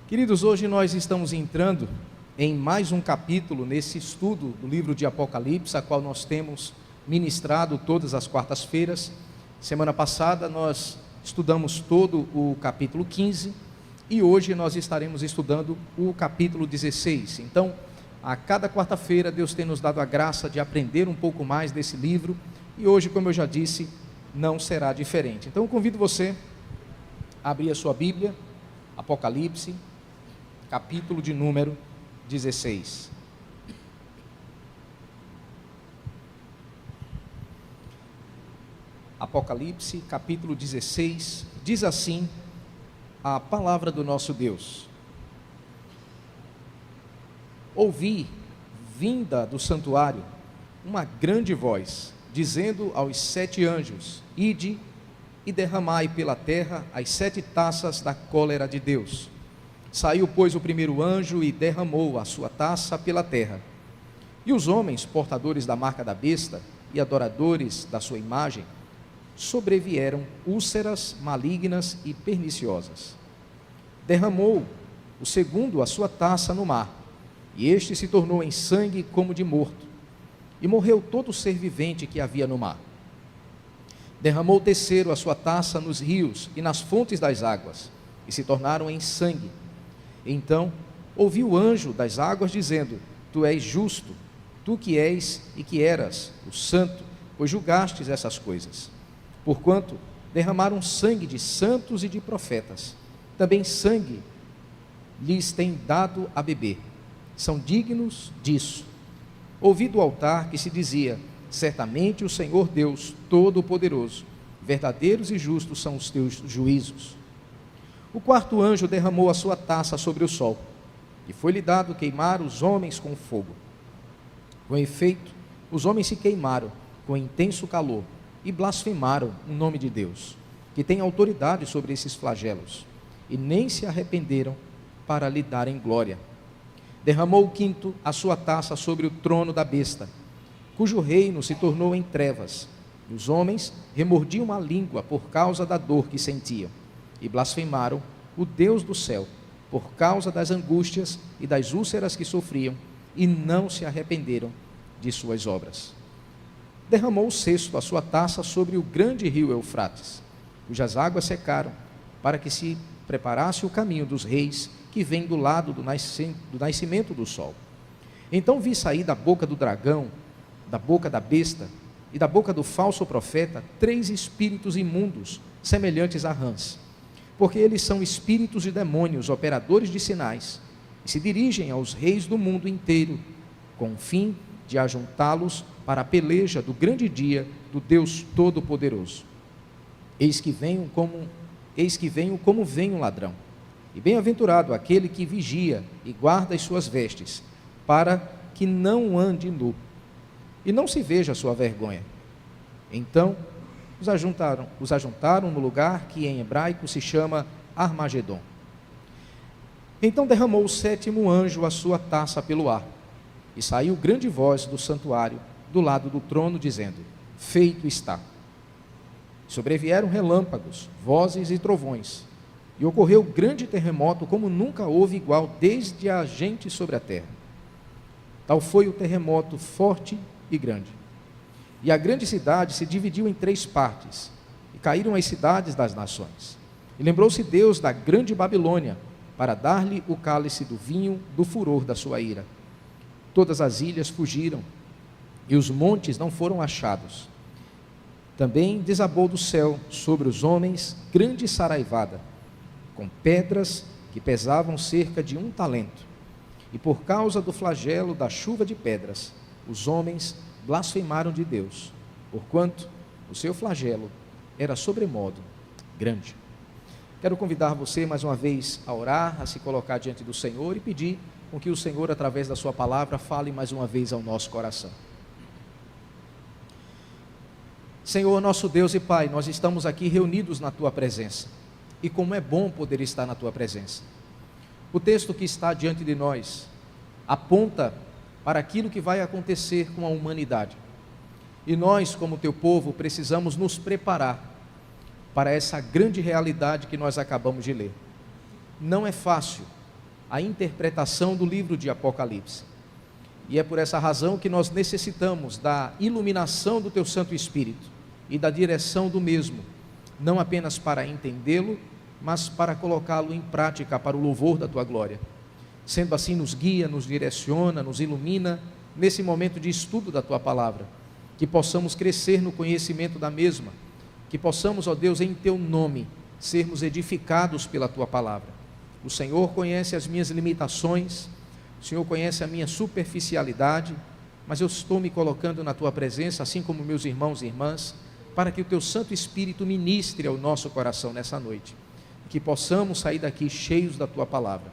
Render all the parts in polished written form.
Queridos, hoje nós estamos entrando em mais um capítulo nesse estudo do livro de Apocalipse, a qual nós temos ministrado todas as quartas-feiras. Semana passada nós estudamos todo o capítulo 15 e hoje nós estaremos estudando o capítulo 16. Então, a cada quarta-feira Deus tem nos dado a graça de aprender um pouco mais desse livro e hoje, como eu já disse, não será diferente. Então eu convido você a abrir a sua Bíblia, Apocalipse, capítulo de número 16. Apocalipse, capítulo 16, diz assim a palavra do nosso Deus: Ouvi, vinda do santuário, uma grande voz, dizendo aos 7 anjos: Ide e derramai pela terra as 7 taças da cólera de Deus. Saiu, pois, o primeiro anjo e derramou a sua taça pela terra. E os homens, portadores da marca da besta e adoradores da sua imagem, sobrevieram úlceras malignas e perniciosas. Derramou o segundo a sua taça no mar, e este se tornou em sangue como de morto, e morreu todo ser vivente que havia no mar. Derramou o terceiro a sua taça nos rios e nas fontes das águas, e se tornaram em sangue. Então ouvi o anjo das águas dizendo: Tu és justo, tu que és e que eras o santo, pois julgastes essas coisas. Porquanto derramaram sangue de santos e de profetas, também sangue lhes tem dado a beber. São dignos disso. Ouvi do altar que se dizia: Certamente o Senhor Deus Todo-Poderoso, verdadeiros e justos são os teus juízos. O quarto anjo derramou a sua taça sobre o sol, e foi-lhe dado queimar os homens com fogo. Com efeito, os homens se queimaram com intenso calor e blasfemaram o nome de Deus, que tem autoridade sobre esses flagelos, e nem se arrependeram para lhe darem glória. Derramou o quinto a sua taça sobre o trono da besta, cujo reino se tornou em trevas, e os homens remordiam a língua por causa da dor que sentiam, e blasfemaram o Deus do céu, por causa das angústias e das úlceras que sofriam, e não se arrependeram de suas obras. Derramou o sexto a sua taça sobre o grande rio Eufrates, cujas águas secaram, para que se preparasse o caminho dos reis que vem do lado do nascimento do sol. Então vi sair da boca do dragão, da boca da besta e da boca do falso profeta 3 espíritos imundos, semelhantes a rãs, porque eles são espíritos de demônios, operadores de sinais, e se dirigem aos reis do mundo inteiro, com o fim de ajuntá-los para a peleja do grande dia do Deus Todo-Poderoso. Eis que venho como vem um ladrão, e bem-aventurado aquele que vigia e guarda as suas vestes, para que não ande nu, e não se veja a sua vergonha. Então os ajuntaram no lugar que em hebraico se chama Armagedon. Então derramou o 7º anjo a sua taça pelo ar, e saiu grande voz do santuário, do lado do trono, dizendo: Feito está. Sobrevieram relâmpagos, vozes e trovões, e ocorreu grande terremoto, como nunca houve igual desde a gente sobre a terra. Tal foi o terremoto forte e grande. E a grande cidade se dividiu em 3 partes, e caíram as cidades das nações. E lembrou-se Deus da grande Babilônia, para dar-lhe o cálice do vinho do furor da sua ira. Todas as ilhas fugiram, e os montes não foram achados. Também desabou do céu sobre os homens grande saraivada, com pedras que pesavam cerca de 1 talento. E por causa do flagelo da chuva de pedras, os homens blasfemaram de Deus, porquanto o seu flagelo era sobremodo grande. Quero convidar você mais uma vez a orar, a se colocar diante do Senhor e pedir com que o Senhor, através da sua palavra, fale mais uma vez ao nosso coração. Senhor, nosso Deus e Pai, nós estamos aqui reunidos na Tua presença, e como é bom poder estar na Tua presença. O texto que está diante de nós aponta para aquilo que vai acontecer com a humanidade, e nós, como Teu povo, precisamos nos preparar para essa grande realidade que nós acabamos de ler. Não é fácil a interpretação do livro de Apocalipse. E é por essa razão que nós necessitamos da iluminação do Teu Santo Espírito e da direção do mesmo, não apenas para entendê-lo, mas para colocá-lo em prática para o louvor da Tua glória. Sendo assim, nos guia, nos direciona, nos ilumina nesse momento de estudo da Tua palavra, que possamos crescer no conhecimento da mesma, que possamos, ó Deus, em Teu nome, sermos edificados pela Tua palavra. O Senhor conhece as minhas limitações, o Senhor conhece a minha superficialidade, mas eu estou me colocando na Tua presença, assim como meus irmãos e irmãs, para que o Teu Santo Espírito ministre ao nosso coração nessa noite, que possamos sair daqui cheios da Tua palavra.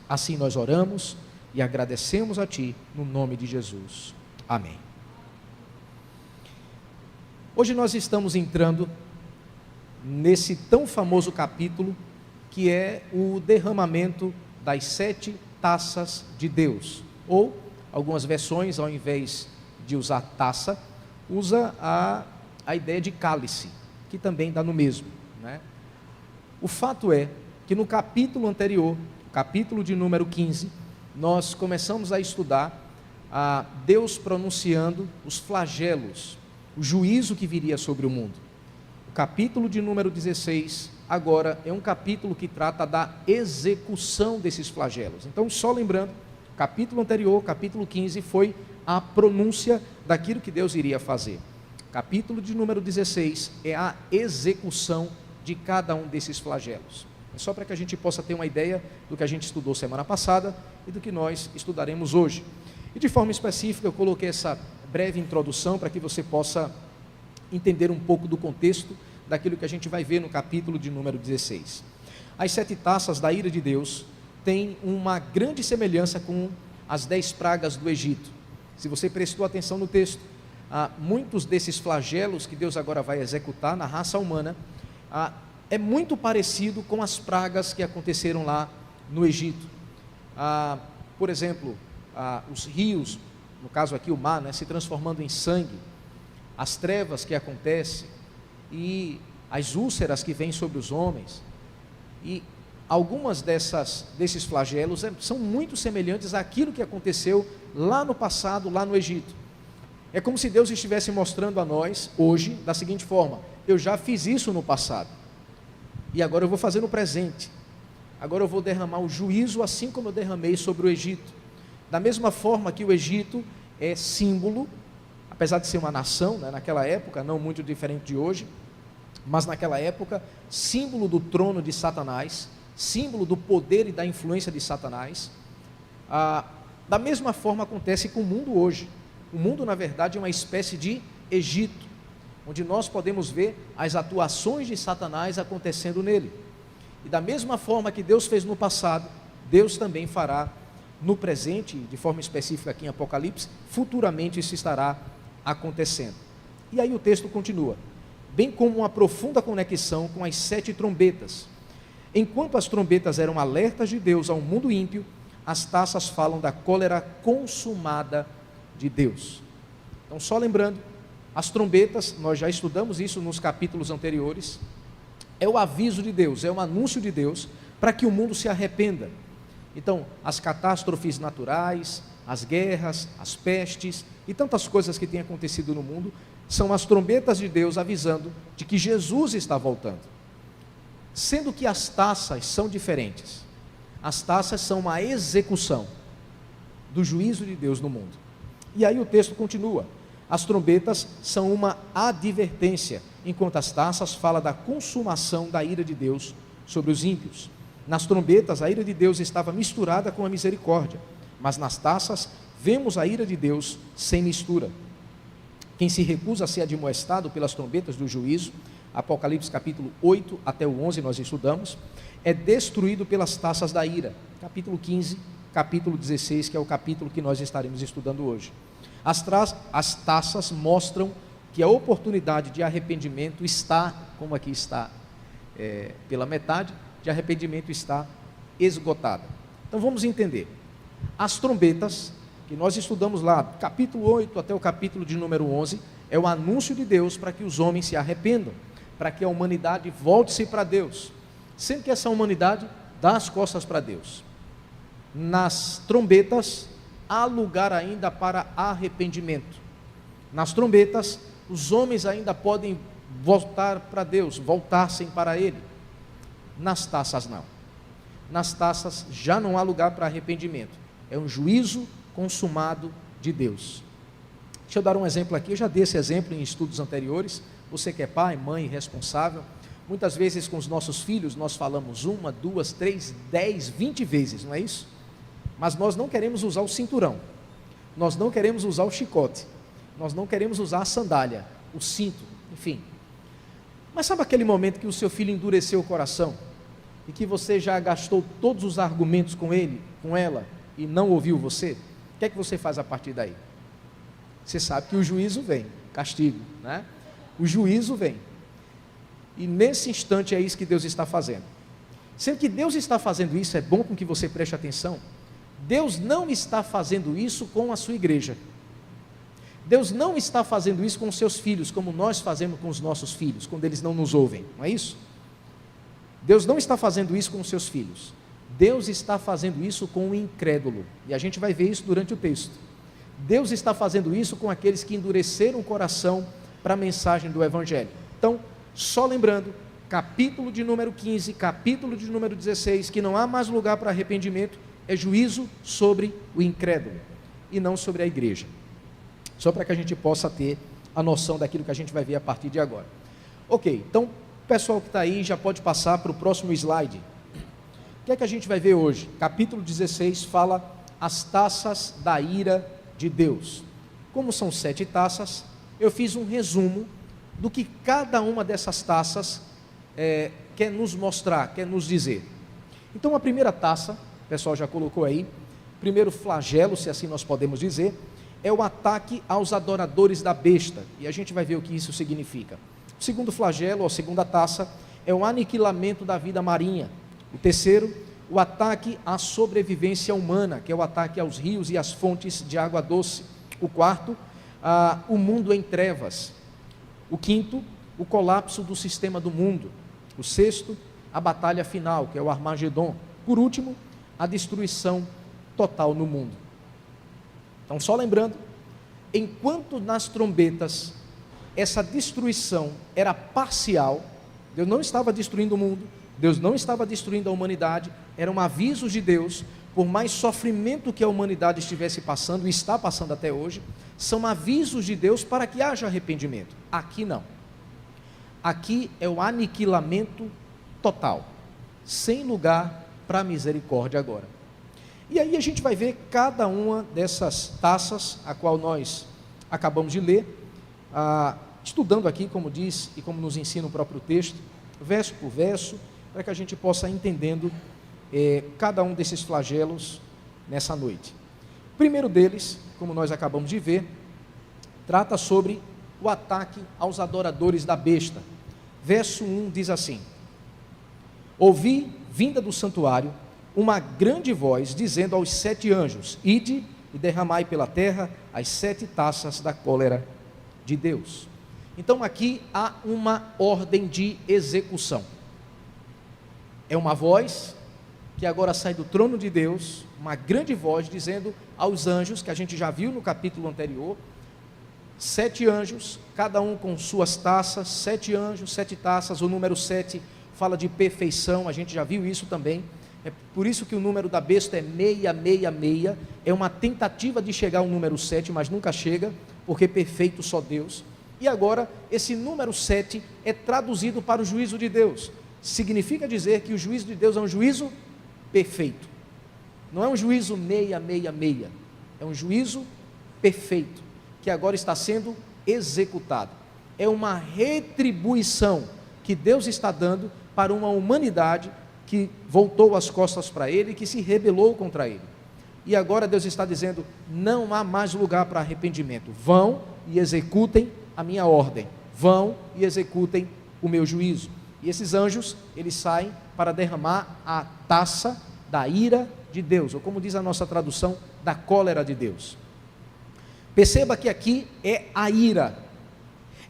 Assim nós oramos e agradecemos a Ti, no nome de Jesus. Amém. Hoje nós estamos entrando nesse tão famoso capítulo, que é o derramamento das 7 taças de Deus, ou algumas versões, ao invés de usar taça, usa a ideia de cálice, que também dá no mesmo, né? O fato é que no capítulo anterior, capítulo de número 15, nós começamos a estudar a Deus pronunciando os flagelos, o juízo que viria sobre o mundo. O capítulo de número 16, agora, é um capítulo que trata da execução desses flagelos. Então, só lembrando, capítulo anterior, capítulo 15, foi a pronúncia daquilo que Deus iria fazer. Capítulo de número 16 é a execução de cada um desses flagelos. É só para que a gente possa ter uma ideia do que a gente estudou semana passada e do que nós estudaremos hoje. E de forma específica, eu coloquei essa breve introdução para que você possa entender um pouco do contexto daquilo que a gente vai ver no capítulo de número 16. As 7 taças da ira de Deus têm uma grande semelhança com as 10 pragas do Egito. Se você prestou atenção no texto, muitos desses flagelos que Deus agora vai executar na raça humana, é muito parecido com as pragas que aconteceram lá no Egito. Por exemplo, os rios, no caso aqui o mar, né, se transformando em sangue, as trevas que acontecem e as úlceras que vêm sobre os homens, e algumas desses flagelos são muito semelhantes àquilo que aconteceu lá no passado, lá no Egito. É como se Deus estivesse mostrando a nós hoje da seguinte forma: eu já fiz isso no passado, e agora eu vou fazer no presente. Agora eu vou derramar o juízo assim como eu derramei sobre o Egito. Da mesma forma que o Egito é símbolo, apesar de ser uma nação, né, naquela época, não muito diferente de hoje, mas naquela época, símbolo do trono de Satanás, símbolo do poder e da influência de Satanás. Da mesma forma acontece com o mundo hoje. O mundo, na verdade, é uma espécie de Egito, onde nós podemos ver as atuações de Satanás acontecendo nele. E da mesma forma que Deus fez no passado, Deus também fará no presente, de forma específica aqui em Apocalipse, futuramente isso estará acontecendo. E aí o texto continua: bem como uma profunda conexão com as 7 trombetas. Enquanto as trombetas eram alertas de Deus ao mundo ímpio, as taças falam da cólera consumada de Deus. Então, só lembrando, as trombetas, nós já estudamos isso nos capítulos anteriores, é o aviso de Deus, é o anúncio de Deus para que o mundo se arrependa. Então, as catástrofes naturais, as guerras, as pestes e tantas coisas que têm acontecido no mundo, são as trombetas de Deus avisando de que Jesus está voltando. Sendo que as taças são diferentes. As taças são uma execução do juízo de Deus no mundo. E aí o texto continua: as trombetas são uma advertência, enquanto as taças falam da consumação da ira de Deus sobre os ímpios. Nas trombetas, a ira de Deus estava misturada com a misericórdia, mas nas taças, vemos a ira de Deus sem mistura. Quem se recusa a ser admoestado pelas trombetas do juízo, Apocalipse capítulo 8 até o 11 nós estudamos, é destruído pelas taças da ira. Capítulo 15, capítulo 16, que é o capítulo que nós estaremos estudando hoje. As taças mostram que a oportunidade de arrependimento está, como aqui está pela metade, de arrependimento está esgotada. Então vamos entender. As trombetas, que nós estudamos lá, capítulo 8 até o capítulo de número 11, é o anúncio de Deus para que os homens se arrependam, para que a humanidade volte-se para Deus, sendo que essa humanidade dá as costas para Deus. nas trombetas há lugar ainda para arrependimento. Nas trombetas, os homens ainda podem voltar para Deus, voltar-se para Ele. Nas taças não. Nas taças já não há lugar para arrependimento. É um juízo consumado de Deus. Deixa eu dar um exemplo aqui. Eu já dei esse exemplo em estudos anteriores. Você que é pai, mãe, responsável, muitas vezes com os nossos filhos nós falamos 1, 2, 3, 10, 20 vezes, não é isso? Mas nós não queremos usar o cinturão, nós não queremos usar o chicote, nós não queremos usar a sandália, o cinto, enfim. Mas sabe aquele momento que o seu filho endureceu o coração e que você já gastou todos os argumentos com ele, com ela, e não ouviu você? O que é que você faz a partir daí? Você sabe que o juízo vem, castigo, né? O juízo vem. E nesse instante é isso que Deus está fazendo. Sendo que Deus está fazendo isso, é bom com que você preste atenção. Deus não está fazendo isso com a sua igreja. Deus não está fazendo isso com os seus filhos, como nós fazemos com os nossos filhos, quando eles não nos ouvem, não é isso? Deus não está fazendo isso com os seus filhos. Deus está fazendo isso com o incrédulo. E a gente vai ver isso durante o texto. Deus está fazendo isso com aqueles que endureceram o coração para a mensagem do Evangelho. Então, só lembrando, capítulo de número 15, capítulo de número 16, que não há mais lugar para arrependimento, é juízo sobre o incrédulo e não sobre a igreja. Só para que a gente possa ter a noção daquilo que a gente vai ver a partir de agora. Ok, então, o pessoal que está aí já pode passar para o próximo slide. O que é que a gente vai ver hoje? Capítulo 16 fala as taças da ira de Deus. Como são 7 taças, eu fiz um resumo do que cada uma dessas taças quer nos mostrar, quer nos dizer. Então a primeira taça, o pessoal já colocou aí, primeiro flagelo, se assim nós podemos dizer, é o ataque aos adoradores da besta, e a gente vai ver o que isso significa. O segundo flagelo, ou a segunda taça, é o aniquilamento da vida marinha. O terceiro, o ataque à sobrevivência humana, que é o ataque aos rios e às fontes de água doce. O quarto, o mundo em trevas. O quinto, o colapso do sistema do mundo. O sexto, a batalha final, que é o Armagedon. Por último, a destruição total no mundo. Então, só lembrando, enquanto nas trombetas essa destruição era parcial, Deus não estava destruindo o mundo, Deus não estava destruindo a humanidade, eram avisos de Deus, por mais sofrimento que a humanidade estivesse passando, e está passando até hoje, são avisos de Deus para que haja arrependimento. Aqui não. Aqui é o aniquilamento total, sem lugar para a misericórdia agora. E aí a gente vai ver cada uma dessas taças, a qual nós acabamos de ler, estudando aqui, como diz e como nos ensina o próprio texto, verso por verso, para que a gente possa ir entendendo cada um desses flagelos nessa noite. O primeiro deles, como nós acabamos de ver, trata sobre o ataque aos adoradores da besta. Verso 1 diz assim: ouvi, vinda do santuário, uma grande voz dizendo aos 7 anjos: ide e derramai pela terra as 7 taças da cólera de Deus. Então aqui há uma ordem de execução. É uma voz que agora sai do trono de Deus, uma grande voz dizendo aos anjos, que a gente já viu no capítulo anterior, 7 anjos, cada um com suas taças, 7 anjos, 7 taças. O número 7 fala de perfeição, a gente já viu isso também. É por isso que o número da besta é 666, é uma tentativa de chegar ao número 7, mas nunca chega, porque perfeito só Deus. E agora, esse número 7 é traduzido para o juízo de Deus. Significa dizer que o juízo de Deus é um juízo perfeito. Não é um juízo 666, é um juízo perfeito, que agora está sendo executado. É uma retribuição que Deus está dando para uma humanidade que voltou as costas para Ele, que se rebelou contra Ele. E agora Deus está dizendo: não há mais lugar para arrependimento. Vão e executem a minha ordem. Vão e executem o meu juízo. E esses anjos, eles saem para derramar a taça da ira de Deus, ou como diz a nossa tradução, da cólera de Deus. Perceba que aqui é a ira.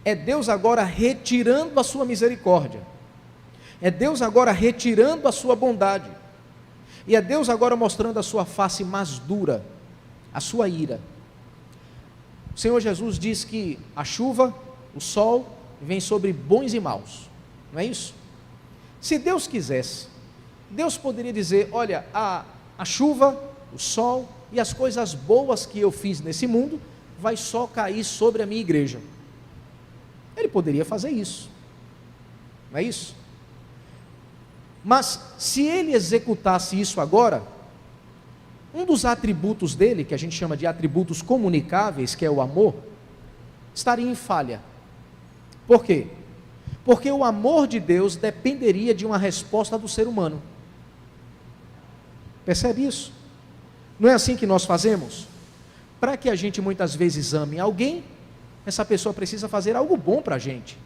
É Deus agora retirando a sua misericórdia. É Deus agora retirando a sua bondade. E é Deus agora mostrando a sua face mais dura, a sua ira. O Senhor Jesus diz que a chuva, o sol, vem sobre bons e maus, não é isso? Se Deus quisesse, Deus poderia dizer: olha, a chuva, o sol e as coisas boas que eu fiz nesse mundo, vai só cair sobre a minha igreja. Ele poderia fazer isso, não é isso? Mas se ele executasse isso agora, um dos atributos dele, que a gente chama de atributos comunicáveis, que é o amor, estaria em falha. Por quê? Porque o amor de Deus dependeria de uma resposta do ser humano. Percebe isso? Não é assim que nós fazemos? Para que a gente muitas vezes ame alguém, essa pessoa precisa fazer algo bom para a gente,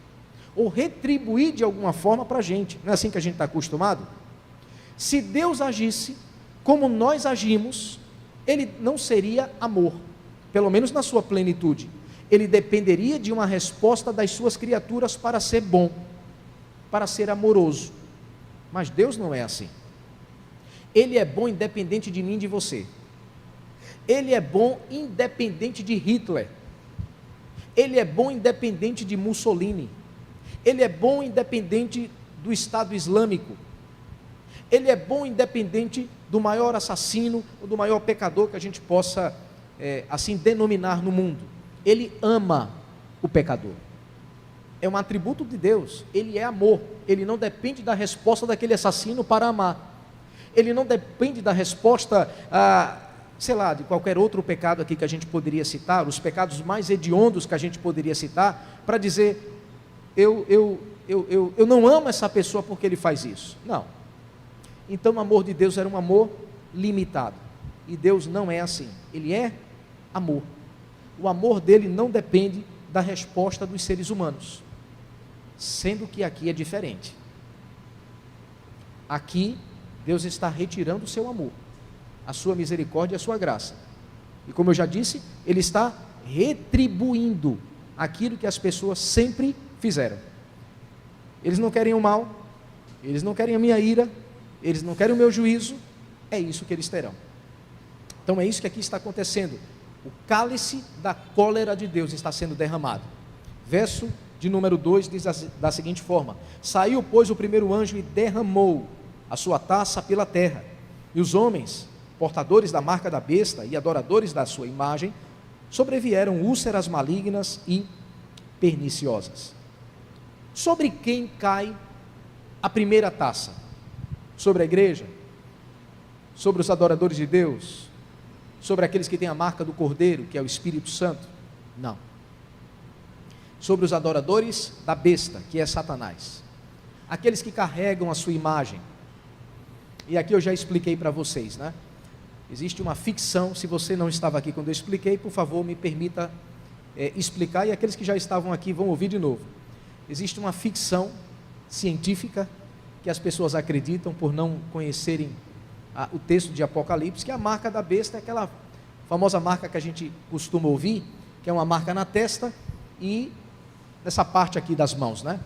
ou retribuir de alguma forma para a gente. Não é assim que a gente está acostumado? Se Deus agisse como nós agimos, ele não seria amor, pelo menos na sua plenitude. Ele dependeria de uma resposta das suas criaturas para ser bom, para ser amoroso. Mas Deus não é assim. Ele é bom independente de mim e de você. Ele é bom independente de Hitler. Ele é bom independente de Mussolini. Ele é bom independente do Estado Islâmico. Ele é bom independente do maior assassino ou do maior pecador que a gente possa assim denominar no mundo. Ele ama o pecador. É um atributo de Deus. Ele é amor. Ele não depende da resposta daquele assassino para amar. Ele não depende da resposta, sei lá, de qualquer outro pecado aqui que a gente poderia citar, os pecados mais hediondos que a gente poderia citar, para dizer: eu não amo essa pessoa porque ele faz isso. Não. Então o amor de Deus era um amor limitado. E Deus não é assim. Ele é amor. O amor dele não depende da resposta dos seres humanos, sendo que aqui é diferente. Aqui Deus está retirando o seu amor, a sua misericórdia e a sua graça. E como eu já disse, ele está retribuindo aquilo que as pessoas sempre fizeram. Eles não querem o mal, eles não querem a minha ira, eles não querem o meu juízo, é isso que eles terão. Então é isso que aqui está acontecendo. O cálice da cólera de Deus está sendo derramado. Verso de número 2 diz da seguinte forma: saiu, pois, o primeiro anjo e derramou a sua taça pela terra, e os homens, portadores da marca da besta e adoradores da sua imagem, sobrevieram úlceras malignas e perniciosas. Sobre quem cai a primeira taça? Sobre a igreja? Sobre os adoradores de Deus? Sobre aqueles que têm a marca do Cordeiro, que é o Espírito Santo? Não. Sobre os adoradores da besta, que é Satanás. Aqueles que carregam a sua imagem. E aqui eu já expliquei para vocês, né? Existe uma ficção. Se você não estava aqui quando eu expliquei, por favor, me permita explicar, e aqueles que já estavam aqui vão ouvir de novo. Existe uma ficção científica que as pessoas acreditam, por não conhecerem o texto de Apocalipse, que a marca da besta é aquela famosa marca que a gente costuma ouvir, que é uma marca na testa e nessa parte aqui das mãos, né?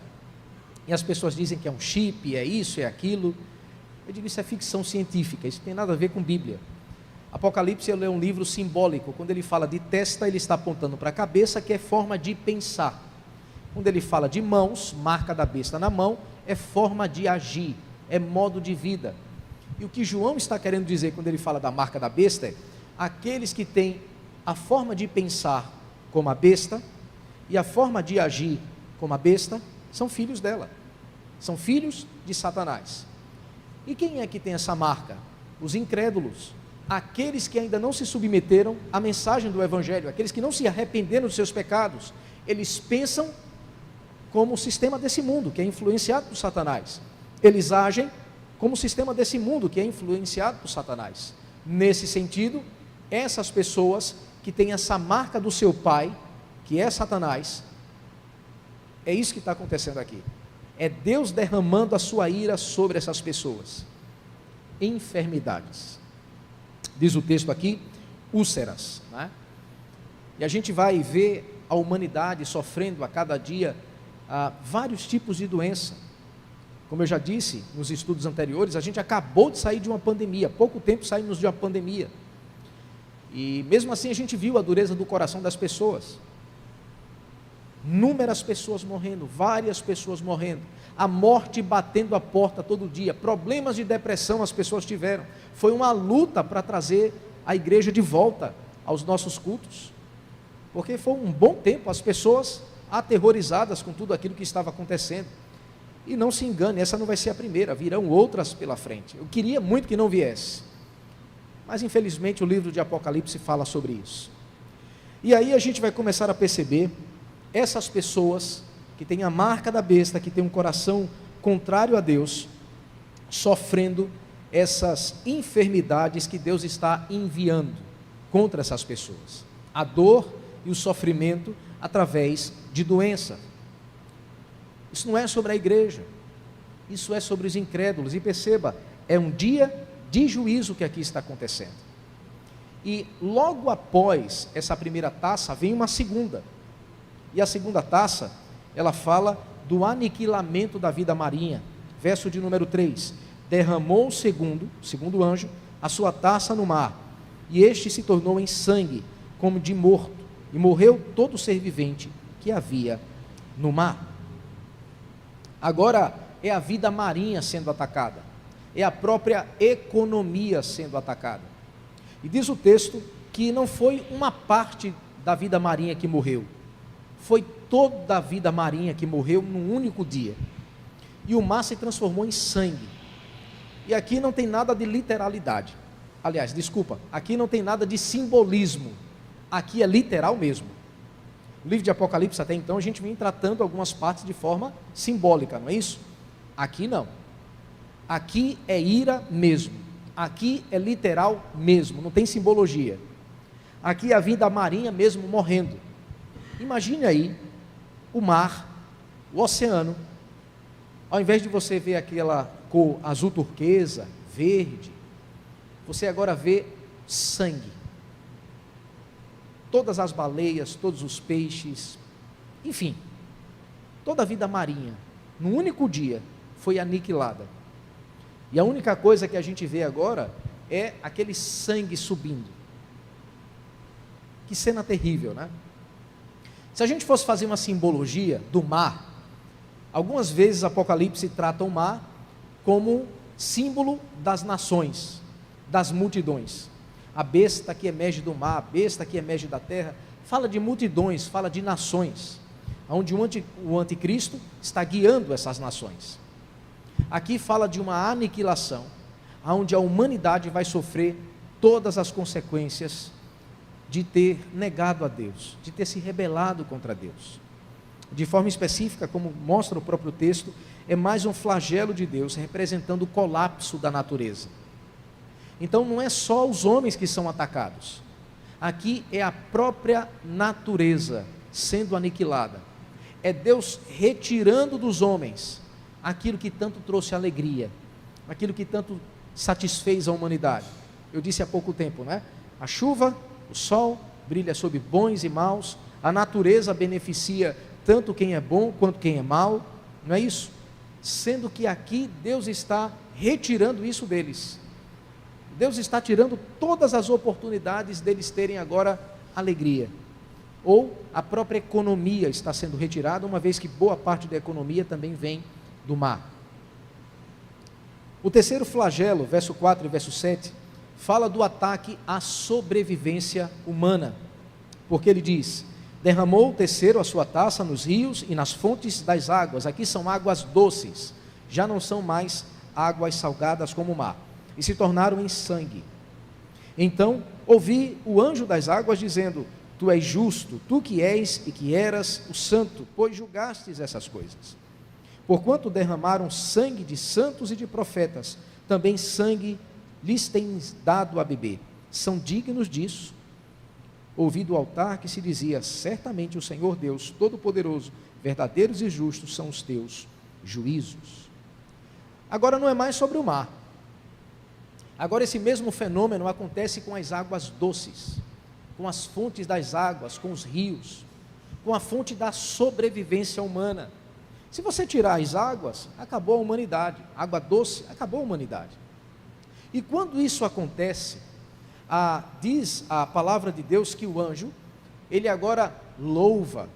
E as pessoas dizem que é um chip, é isso, é aquilo. Eu digo, isso é ficção científica, isso não tem nada a ver com Bíblia. Apocalipse é um livro simbólico. Quando ele fala de testa, ele está apontando para a cabeça, que é forma de pensar. Quando ele fala de mãos, marca da besta na mão, é forma de agir, é modo de vida. E o que João está querendo dizer quando ele fala da marca da besta é: aqueles que têm a forma de pensar como a besta e a forma de agir como a besta, são filhos dela, são filhos de Satanás. E quem é que tem essa marca? Os incrédulos, aqueles que ainda não se submeteram à mensagem do Evangelho, aqueles que não se arrependeram dos seus pecados. Eles pensam como o sistema desse mundo, que é influenciado por Satanás. Eles agem como o sistema desse mundo, que é influenciado por Satanás. Nesse sentido, essas pessoas que têm essa marca do seu pai, que é Satanás, é isso que está acontecendo aqui. É Deus derramando a sua ira sobre essas pessoas. Enfermidades. Diz o texto aqui, úlceras, né? E a gente vai ver a humanidade sofrendo a cada dia vários tipos de doença, Como eu já disse nos estudos anteriores, a gente acabou de sair de uma pandemia, há pouco tempo saímos de uma pandemia. E mesmo assim a gente viu a dureza do coração das pessoas. Inúmeras pessoas morrendo, várias pessoas morrendo, a morte batendo a porta todo dia, problemas de depressão as pessoas tiveram. Foi uma luta para trazer a igreja de volta aos nossos cultos, porque foi um bom tempo as pessoas aterrorizadas com tudo aquilo que estava acontecendo. E não se engane, essa não vai ser a primeira, virão outras pela frente. Eu queria muito que não viesse, mas infelizmente o livro de Apocalipse fala sobre isso. E aí a gente vai começar a perceber essas pessoas que têm a marca da besta, que têm um coração contrário a Deus, sofrendo essas enfermidades que Deus está enviando contra essas pessoas. A dor e o sofrimento através de doença. Isso não é sobre a igreja, isso é sobre os incrédulos. E perceba, é um dia de juízo que aqui está acontecendo. E logo após essa primeira taça, vem uma segunda. E a segunda taça, ela fala do aniquilamento da vida marinha. Verso de número 3. Derramou o segundo anjo, a sua taça no mar, e este se tornou em sangue, como de morto, e morreu todo ser vivente que havia no mar. Agora é a vida marinha sendo atacada, é a própria economia sendo atacada. E diz o texto que não foi uma parte da vida marinha que morreu, foi toda a vida marinha que morreu num único dia. E o mar se transformou em sangue. E aqui não tem nada de literalidade. Aliás, desculpa, aqui não tem nada de simbolismo. Aqui é literal mesmo. No livro de Apocalipse até então a gente vem tratando algumas partes de forma simbólica, não é isso? Aqui não. Aqui é ira mesmo. Aqui é literal mesmo, não tem simbologia. Aqui é a vida marinha mesmo morrendo. Imagine aí o mar, o oceano, ao invés de você ver aquela cor azul turquesa, verde, você agora vê sangue. Todas as baleias, todos os peixes, enfim, toda a vida marinha, num único dia, foi aniquilada. E a única coisa que a gente vê agora é aquele sangue subindo. Que cena terrível, né? Se a gente fosse fazer uma simbologia do mar, algumas vezes Apocalipse trata o mar como símbolo das nações, das multidões. A besta que emerge do mar, a besta que emerge da terra, fala de multidões, fala de nações, onde o anticristo está guiando essas nações. Aqui fala de uma aniquilação, onde a humanidade vai sofrer todas as consequências de ter negado a Deus, de ter se rebelado contra Deus. De forma específica, como mostra o próprio texto, é mais um flagelo de Deus, representando o colapso da natureza. Então não é só os homens que são atacados, aqui é a própria natureza sendo aniquilada, é Deus retirando dos homens aquilo que tanto trouxe alegria, aquilo que tanto satisfez a humanidade. Eu disse há pouco tempo, né? A chuva, o sol brilha sobre bons e maus, a natureza beneficia tanto quem é bom quanto quem é mau, não é isso? Sendo que aqui Deus está retirando isso deles. Deus está tirando todas as oportunidades deles terem agora alegria. Ou a própria economia está sendo retirada, uma vez que boa parte da economia também vem do mar. O terceiro flagelo, verso 4 e verso 7, fala do ataque à sobrevivência humana, porque ele diz: derramou o terceiro a sua taça nos rios e nas fontes das águas. Aqui são águas doces, já não são mais águas salgadas como o mar, e se tornaram em sangue. Então ouvi o anjo das águas dizendo: tu és justo, tu que és e que eras o santo, pois julgastes essas coisas. Porquanto derramaram sangue de santos e de profetas, também sangue lhes tens dado a beber. São dignos disso. Ouvi do altar que se dizia: certamente o Senhor Deus Todo-Poderoso, verdadeiros e justos são os teus juízos. Agora não é mais sobre o mar. Agora esse mesmo fenômeno acontece com as águas doces, com as fontes das águas, com os rios, com a fonte da sobrevivência humana. Se você tirar as águas, acabou a humanidade. Água doce, acabou a humanidade. E quando isso acontece, diz a palavra de Deus que o anjo, ele agora louva,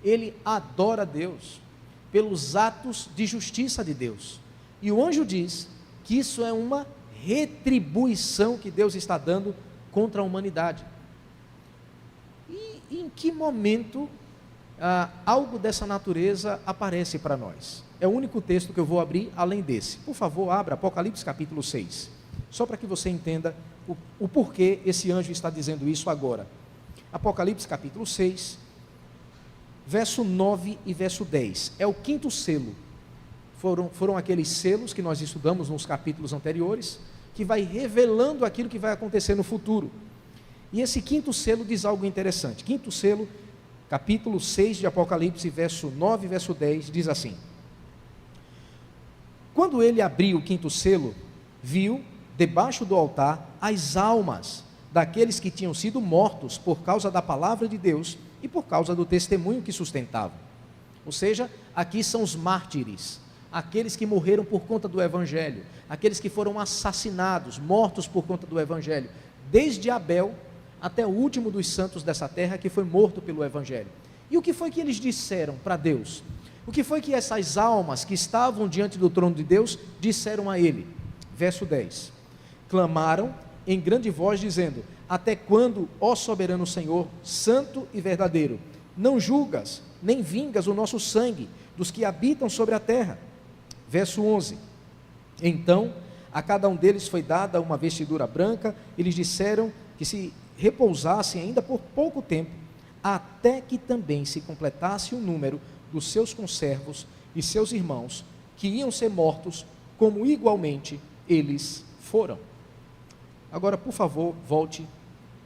ele adora a Deus, pelos atos de justiça de Deus. E o anjo diz que isso é uma retribuição que Deus está dando contra a humanidade. E em que momento algo dessa natureza aparece para nós? É o único texto que eu vou abrir além desse. Por favor, abra Apocalipse capítulo 6, só para que você entenda o porquê esse anjo está dizendo isso agora. Apocalipse capítulo 6, verso 9 e verso 10, é o quinto selo. Foram aqueles selos que nós estudamos nos capítulos anteriores, que vai revelando aquilo que vai acontecer no futuro. E esse quinto selo diz algo interessante. Quinto selo, capítulo 6 de Apocalipse, verso 9 e verso 10, diz assim: quando ele abriu o quinto selo, viu, debaixo do altar, as almas daqueles que tinham sido mortos por causa da palavra de Deus e por causa do testemunho que sustentavam. Ou seja, aqui são os mártires, aqueles que morreram por conta do Evangelho, aqueles que foram assassinados, mortos por conta do Evangelho, desde Abel até o último dos santos dessa terra que foi morto pelo Evangelho. E o que foi que eles disseram para Deus? O que foi que essas almas que estavam diante do trono de Deus disseram a ele? Verso 10: clamaram em grande voz dizendo: até quando, ó soberano Senhor, santo e verdadeiro, não julgas, nem vingas o nosso sangue dos que habitam sobre a terra? Verso 11: então a cada um deles foi dada uma vestidura branca, e lhes disseram que se repousassem ainda por pouco tempo, até que também se completasse o número dos seus conservos e seus irmãos, que iam ser mortos, como igualmente eles foram. Agora, por favor, volte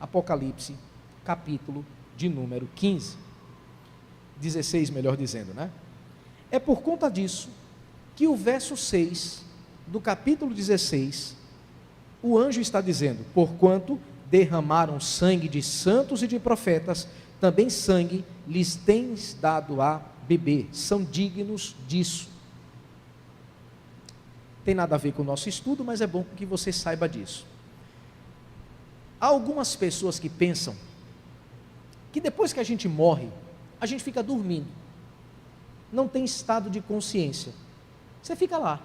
Apocalipse, capítulo de número 15, 16, melhor dizendo, né? É por conta disso que o verso 6 do capítulo 16, o anjo está dizendo: porquanto derramaram sangue de santos e de profetas, também sangue lhes tens dado a beber, são dignos disso. Tem nada a ver com o nosso estudo, mas é bom que você saiba disso. Há algumas pessoas que pensam que depois que a gente morre, a gente fica dormindo, não tem estado de consciência. Você fica lá,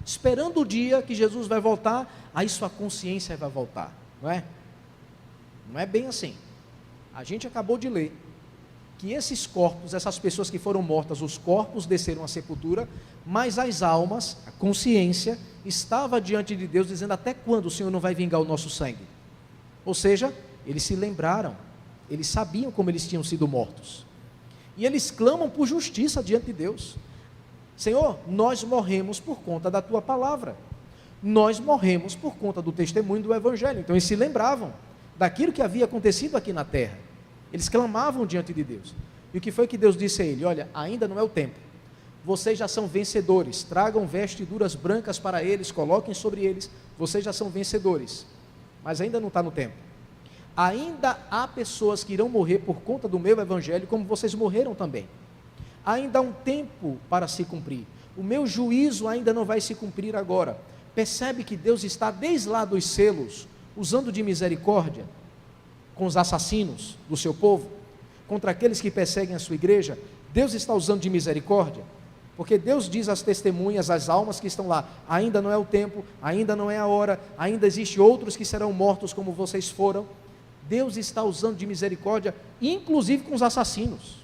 esperando o dia que Jesus vai voltar, aí sua consciência vai voltar, não é? Não é bem assim. A gente acabou de ler que esses corpos, essas pessoas que foram mortas, os corpos desceram à sepultura, mas as almas, a consciência, estava diante de Deus dizendo: até quando o Senhor não vai vingar o nosso sangue? Ou seja, eles se lembraram, eles sabiam como eles tinham sido mortos, e eles clamam por justiça diante de Deus. Senhor, nós morremos por conta da tua palavra, nós morremos por conta do testemunho do Evangelho. Então eles se lembravam daquilo que havia acontecido aqui na terra, eles clamavam diante de Deus. E o que foi que Deus disse a ele? Olha, ainda não é o tempo, vocês já são vencedores, tragam vestiduras brancas para eles, coloquem sobre eles, vocês já são vencedores, mas ainda não está no tempo. Ainda há pessoas que irão morrer por conta do meu Evangelho, como vocês morreram também. Ainda há um tempo para se cumprir, o meu juízo ainda não vai se cumprir agora. Percebe que Deus está desde lá dos selos, usando de misericórdia com os assassinos do seu povo, contra aqueles que perseguem a sua igreja. Deus está usando de misericórdia, porque Deus diz às testemunhas, às almas que estão lá: ainda não é o tempo, ainda não é a hora, ainda existe outros que serão mortos como vocês foram. Deus está usando de misericórdia, inclusive com os assassinos,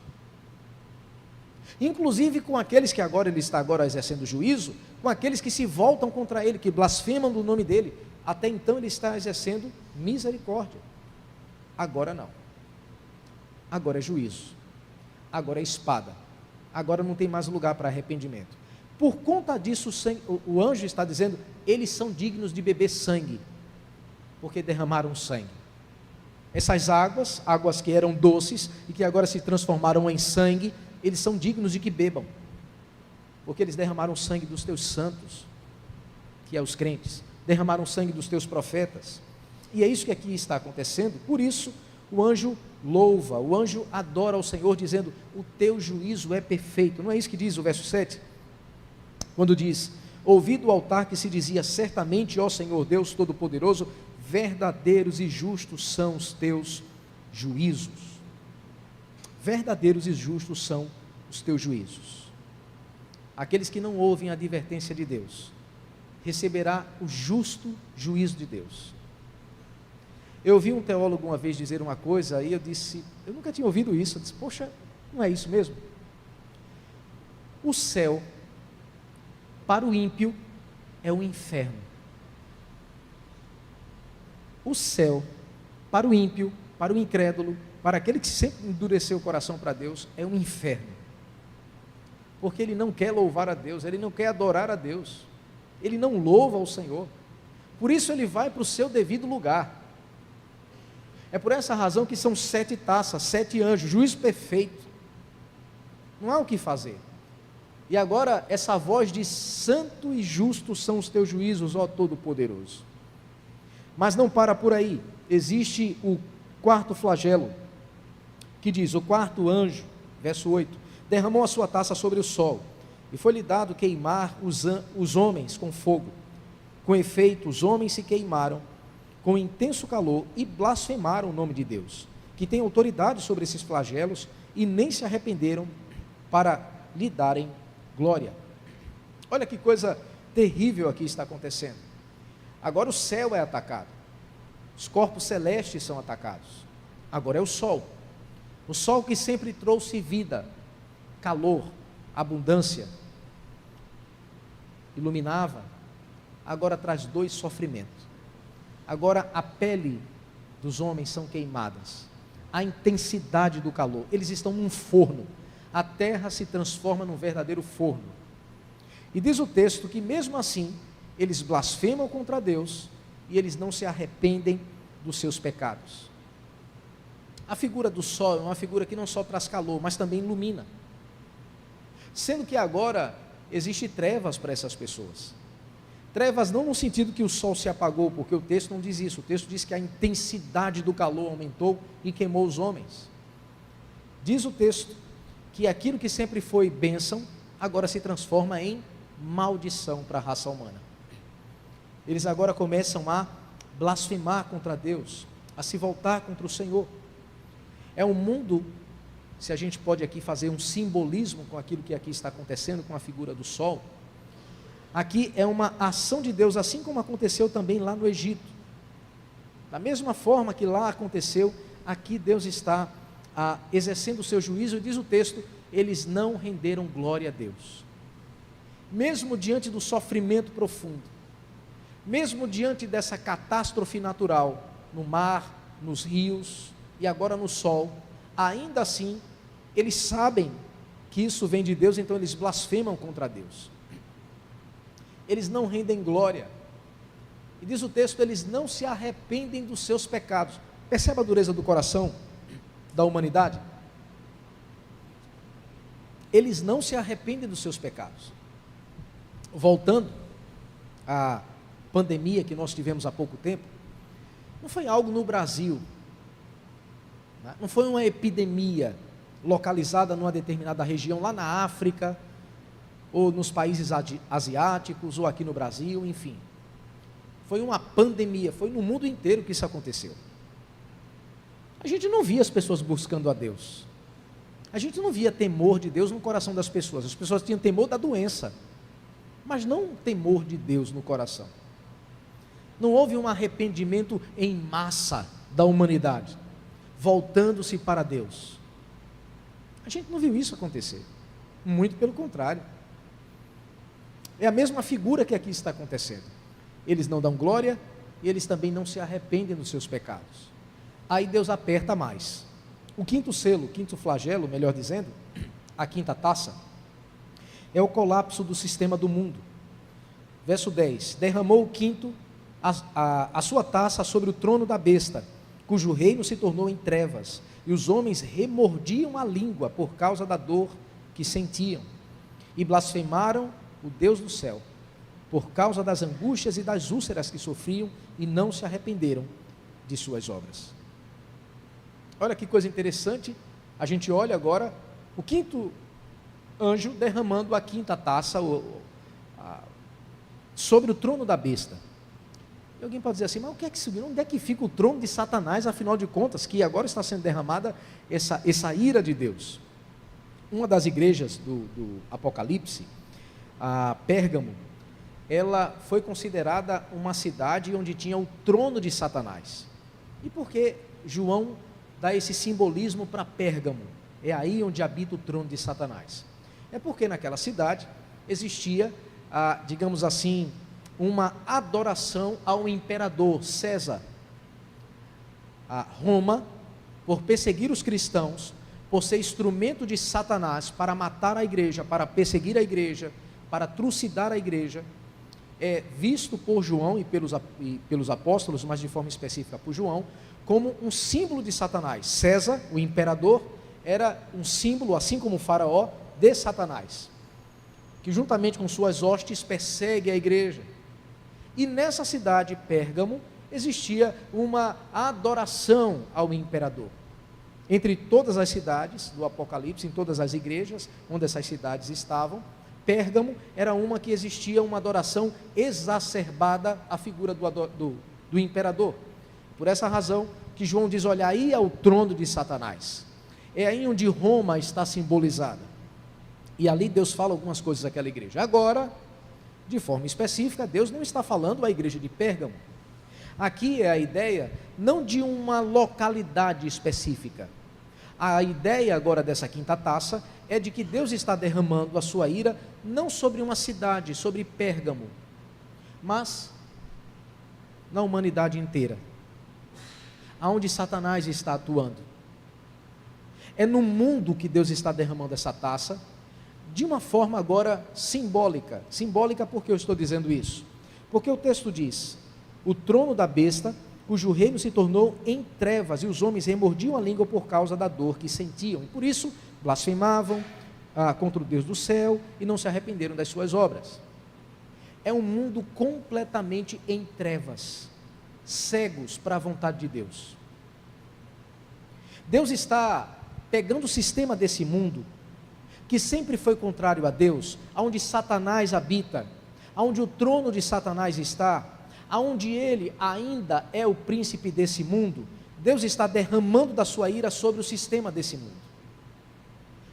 inclusive com aqueles que agora Ele está agora exercendo juízo, com aqueles que se voltam contra Ele, que blasfemam do nome dEle. Até então Ele está exercendo misericórdia. Agora não, agora é juízo, agora é espada, agora não tem mais lugar para arrependimento. Por conta disso, o anjo está dizendo: eles são dignos de beber sangue, porque derramaram sangue. Essas águas que eram doces e que agora se transformaram em sangue, eles são dignos de que bebam, porque eles derramaram sangue dos teus santos, que é os crentes, derramaram sangue dos teus profetas. E é isso que aqui está acontecendo. Por isso o anjo louva, o anjo adora ao Senhor, dizendo: o teu juízo é perfeito. Não é isso que diz o verso 7? Quando diz: ouvi do altar que se dizia: certamente, ó Senhor Deus Todo-Poderoso, verdadeiros e justos são os teus juízos. Verdadeiros e justos são os teus juízos. Aqueles que não ouvem a advertência de Deus receberá o justo juízo de Deus. Eu ouvi um teólogo uma vez dizer uma coisa, e eu disse, eu nunca tinha ouvido isso. Eu disse: poxa, não é isso mesmo? O céu, para o ímpio, é o inferno. O céu, para o ímpio, para o incrédulo, para aquele que sempre endureceu o coração para Deus, é um inferno. Porque ele não quer louvar a Deus, ele não quer adorar a Deus, ele não louva ao Senhor. Por isso ele vai para o seu devido lugar. É por essa razão que são 7 taças, 7 anjos, juízo perfeito. Não há o que fazer. E agora essa voz diz: santo e justo são os teus juízos, ó Todo-Poderoso. Mas não para por aí. Existe o 4º flagelo, que diz: o 4º anjo, verso 8, derramou a sua taça sobre o sol, e foi-lhe dado queimar os homens com fogo. Com efeito, os homens se queimaram com intenso calor e blasfemaram o nome de Deus, que tem autoridade sobre esses flagelos, e nem se arrependeram para lhe darem glória. Olha que coisa terrível aqui está acontecendo. Agora o céu é atacado, os corpos celestes são atacados. Agora é o sol que sempre trouxe vida, calor, abundância, iluminava, agora traz 2 sofrimentos. Agora a pele dos homens são queimadas, a intensidade do calor, eles estão num forno, a terra se transforma num verdadeiro forno. E diz o texto que mesmo assim, eles blasfemam contra Deus, e eles não se arrependem dos seus pecados. A figura do sol é uma figura que não só traz calor, mas também ilumina. Sendo que agora existe trevas para essas pessoas. Trevas não no sentido que o sol se apagou, porque o texto não diz isso. O texto diz que a intensidade do calor aumentou e queimou os homens. Diz o texto que aquilo que sempre foi bênção, agora se transforma em maldição para a raça humana. Eles agora começam a blasfemar contra Deus, a se voltar contra o Senhor. É um mundo, se a gente pode aqui fazer um simbolismo com aquilo que aqui está acontecendo com a figura do sol, aqui é uma ação de Deus, assim como aconteceu também lá no Egito. Da mesma forma que lá aconteceu, aqui Deus está exercendo o seu juízo, e diz o texto: eles não renderam glória a Deus. Mesmo diante do sofrimento profundo, mesmo diante dessa catástrofe natural, no mar, nos rios e agora no sol, ainda assim, eles sabem que isso vem de Deus, então eles blasfemam contra Deus. Eles não rendem glória. E diz o texto: eles não se arrependem dos seus pecados. Perceba a dureza do coração da humanidade. Eles não se arrependem dos seus pecados. Voltando à pandemia que nós tivemos há pouco tempo, não foi algo no Brasil, não foi uma epidemia localizada numa determinada região, lá na África, ou nos países asiáticos, ou aqui no Brasil, enfim. Foi uma pandemia, foi no mundo inteiro que isso aconteceu. A gente não via as pessoas buscando a Deus, a gente não via temor de Deus no coração das pessoas. As pessoas tinham temor da doença, mas não temor de Deus no coração. Não houve um arrependimento em massa da humanidade, voltando-se para Deus. A gente não viu isso acontecer, muito pelo contrário. É a mesma figura que aqui está acontecendo. Eles não dão glória e eles também não se arrependem dos seus pecados. Aí Deus aperta mais. O 5º selo, o 5º flagelo, melhor dizendo, a 5ª taça, é o colapso do sistema do mundo. Verso 10: derramou o 5º a sua taça sobre o trono da besta, cujo reino se tornou em trevas, e os homens remordiam a língua por causa da dor que sentiam, e blasfemaram o Deus do céu, por causa das angústias e das úlceras que sofriam, e não se arrependeram de suas obras. Olha que coisa interessante, a gente olha agora o quinto anjo derramando a quinta taça sobre o trono da besta. E alguém pode dizer assim, mas o que é que subiu? Onde é que fica o trono de Satanás, afinal de contas, que agora está sendo derramada essa ira de Deus? Uma das igrejas do Apocalipse, a Pérgamo, ela foi considerada uma cidade onde tinha o trono de Satanás. E por que João dá esse simbolismo para Pérgamo? É aí onde habita o trono de Satanás. É porque naquela cidade existia, digamos assim, uma adoração ao imperador César. A Roma, por perseguir os cristãos, por ser instrumento de Satanás para matar a igreja, para perseguir a igreja, para trucidar a igreja, é visto por João e pelos apóstolos, mas de forma específica por João, como um símbolo de Satanás. César, o imperador, era um símbolo, assim como o faraó, de Satanás, que juntamente com suas hostes persegue a igreja. E nessa cidade, Pérgamo, existia uma adoração ao imperador. Entre todas as cidades do Apocalipse, em todas as igrejas onde essas cidades estavam, Pérgamo era uma que existia uma adoração exacerbada à figura do imperador. Por essa razão que João diz, olha, aí é o trono de Satanás. É aí onde Roma está simbolizada. E ali Deus fala algumas coisas àquela igreja. Agora, de forma específica, Deus não está falando à igreja de Pérgamo. Aqui é a ideia não de uma localidade específica. A ideia agora dessa quinta taça é de que Deus está derramando a sua ira não sobre uma cidade, sobre Pérgamo, mas na humanidade inteira, aonde Satanás está atuando. É no mundo que Deus está derramando essa taça, de uma forma agora simbólica. Simbólica, por que eu estou dizendo isso? Porque o texto diz, o trono da besta, cujo reino se tornou em trevas, e os homens remordiam a língua por causa da dor que sentiam, e por isso blasfemavam contra o Deus do céu, e não se arrependeram das suas obras. É um mundo completamente em trevas, cegos para a vontade de Deus. Deus está pegando o sistema desse mundo, que sempre foi contrário a Deus, aonde Satanás habita, aonde o trono de Satanás está, aonde ele ainda é o príncipe desse mundo. Deus está derramando da sua ira sobre o sistema desse mundo,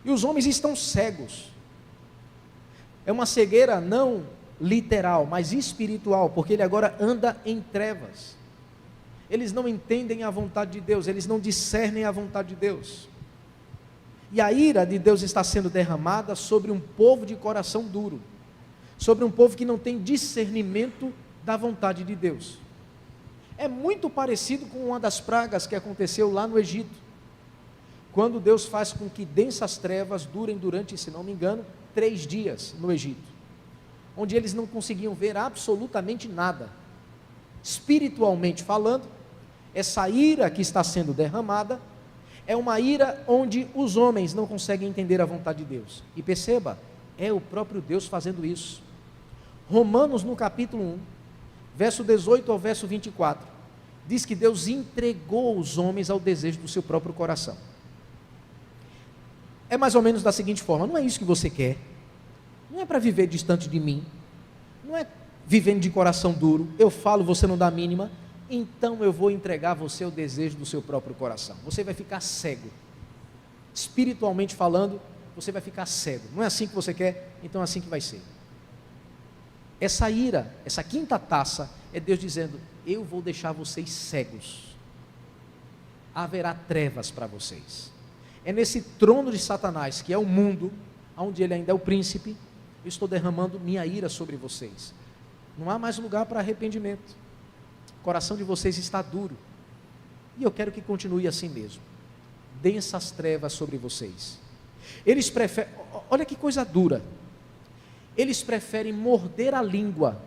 e os homens estão cegos. É uma cegueira não literal, mas espiritual, porque ele agora anda em trevas. Eles não entendem a vontade de Deus, eles não discernem a vontade de Deus, e a ira de Deus está sendo derramada sobre um povo de coração duro, sobre um povo que não tem discernimento da vontade de Deus. É muito parecido com uma das pragas que aconteceu lá no Egito, quando Deus faz com que densas trevas durem durante, se não me engano, 3 dias no Egito, onde eles não conseguiam ver absolutamente nada. Espiritualmente falando, essa ira que está sendo derramada é uma ira onde os homens não conseguem entender a vontade de Deus. E perceba, é o próprio Deus fazendo isso. Romanos, no capítulo 1, verso 18 ao verso 24, diz que Deus entregou os homens ao desejo do seu próprio coração. É mais ou menos da seguinte forma: não é isso que você quer, não é para viver distante de mim, não é vivendo de coração duro, eu falo, você não dá a mínima, então eu vou entregar a você o desejo do seu próprio coração. Você vai ficar cego, espiritualmente falando, você vai ficar cego. Não é assim que você quer, então é assim que vai ser. Essa ira, essa quinta taça, é Deus dizendo, eu vou deixar vocês cegos, haverá trevas para vocês. É nesse trono de Satanás, que é o mundo, onde ele ainda é o príncipe, eu estou derramando minha ira sobre vocês. Não há mais lugar para arrependimento, o coração de vocês está duro, e eu quero que continue assim mesmo, densas trevas sobre vocês. Eles preferem, olha que coisa dura, eles preferem morder a língua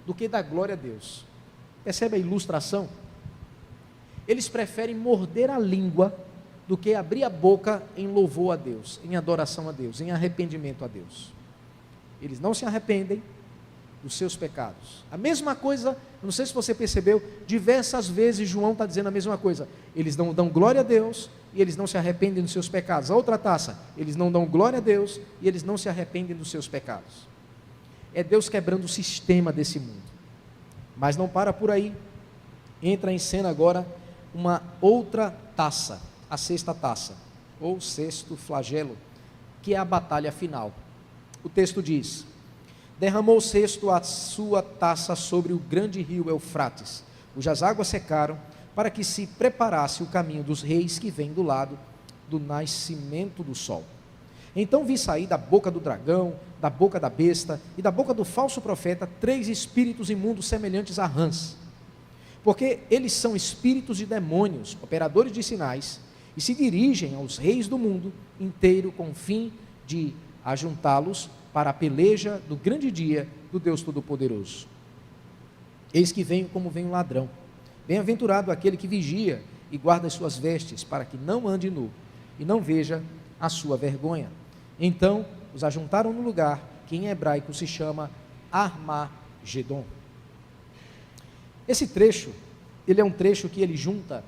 do que dar glória a Deus. Percebe a ilustração? Eles preferem morder a língua do que abrir a boca em louvor a Deus, em adoração a Deus, em arrependimento a Deus. Eles não se arrependem, dos seus pecados. A mesma coisa, não sei se você percebeu, diversas vezes João está dizendo a mesma coisa. Eles não dão glória a Deus e eles não se arrependem dos seus pecados. A outra taça, eles não dão glória a Deus e eles não se arrependem dos seus pecados. É Deus quebrando o sistema desse mundo. Mas não para por aí. Entra em cena agora uma outra taça, a sexta taça, ou sexto flagelo, que é a batalha final. O texto diz: derramou o sexto a sua taça sobre o grande rio Eufrates, cujas águas secaram, para que se preparasse o caminho dos reis que vem do lado do nascimento do sol. Então vi sair da boca do dragão, da boca da besta e da boca do falso profeta 3 espíritos imundos semelhantes a rãs, porque eles são espíritos de demônios, operadores de sinais, e se dirigem aos reis do mundo inteiro com o fim de ajuntá-los para a peleja do grande dia do Deus Todo-Poderoso. Eis que venho como vem um ladrão. Bem-aventurado aquele que vigia e guarda as suas vestes, para que não ande nu e não veja a sua vergonha. Então os ajuntaram no lugar que em hebraico se chama Armagedon. Esse trecho, ele é um trecho que ele junta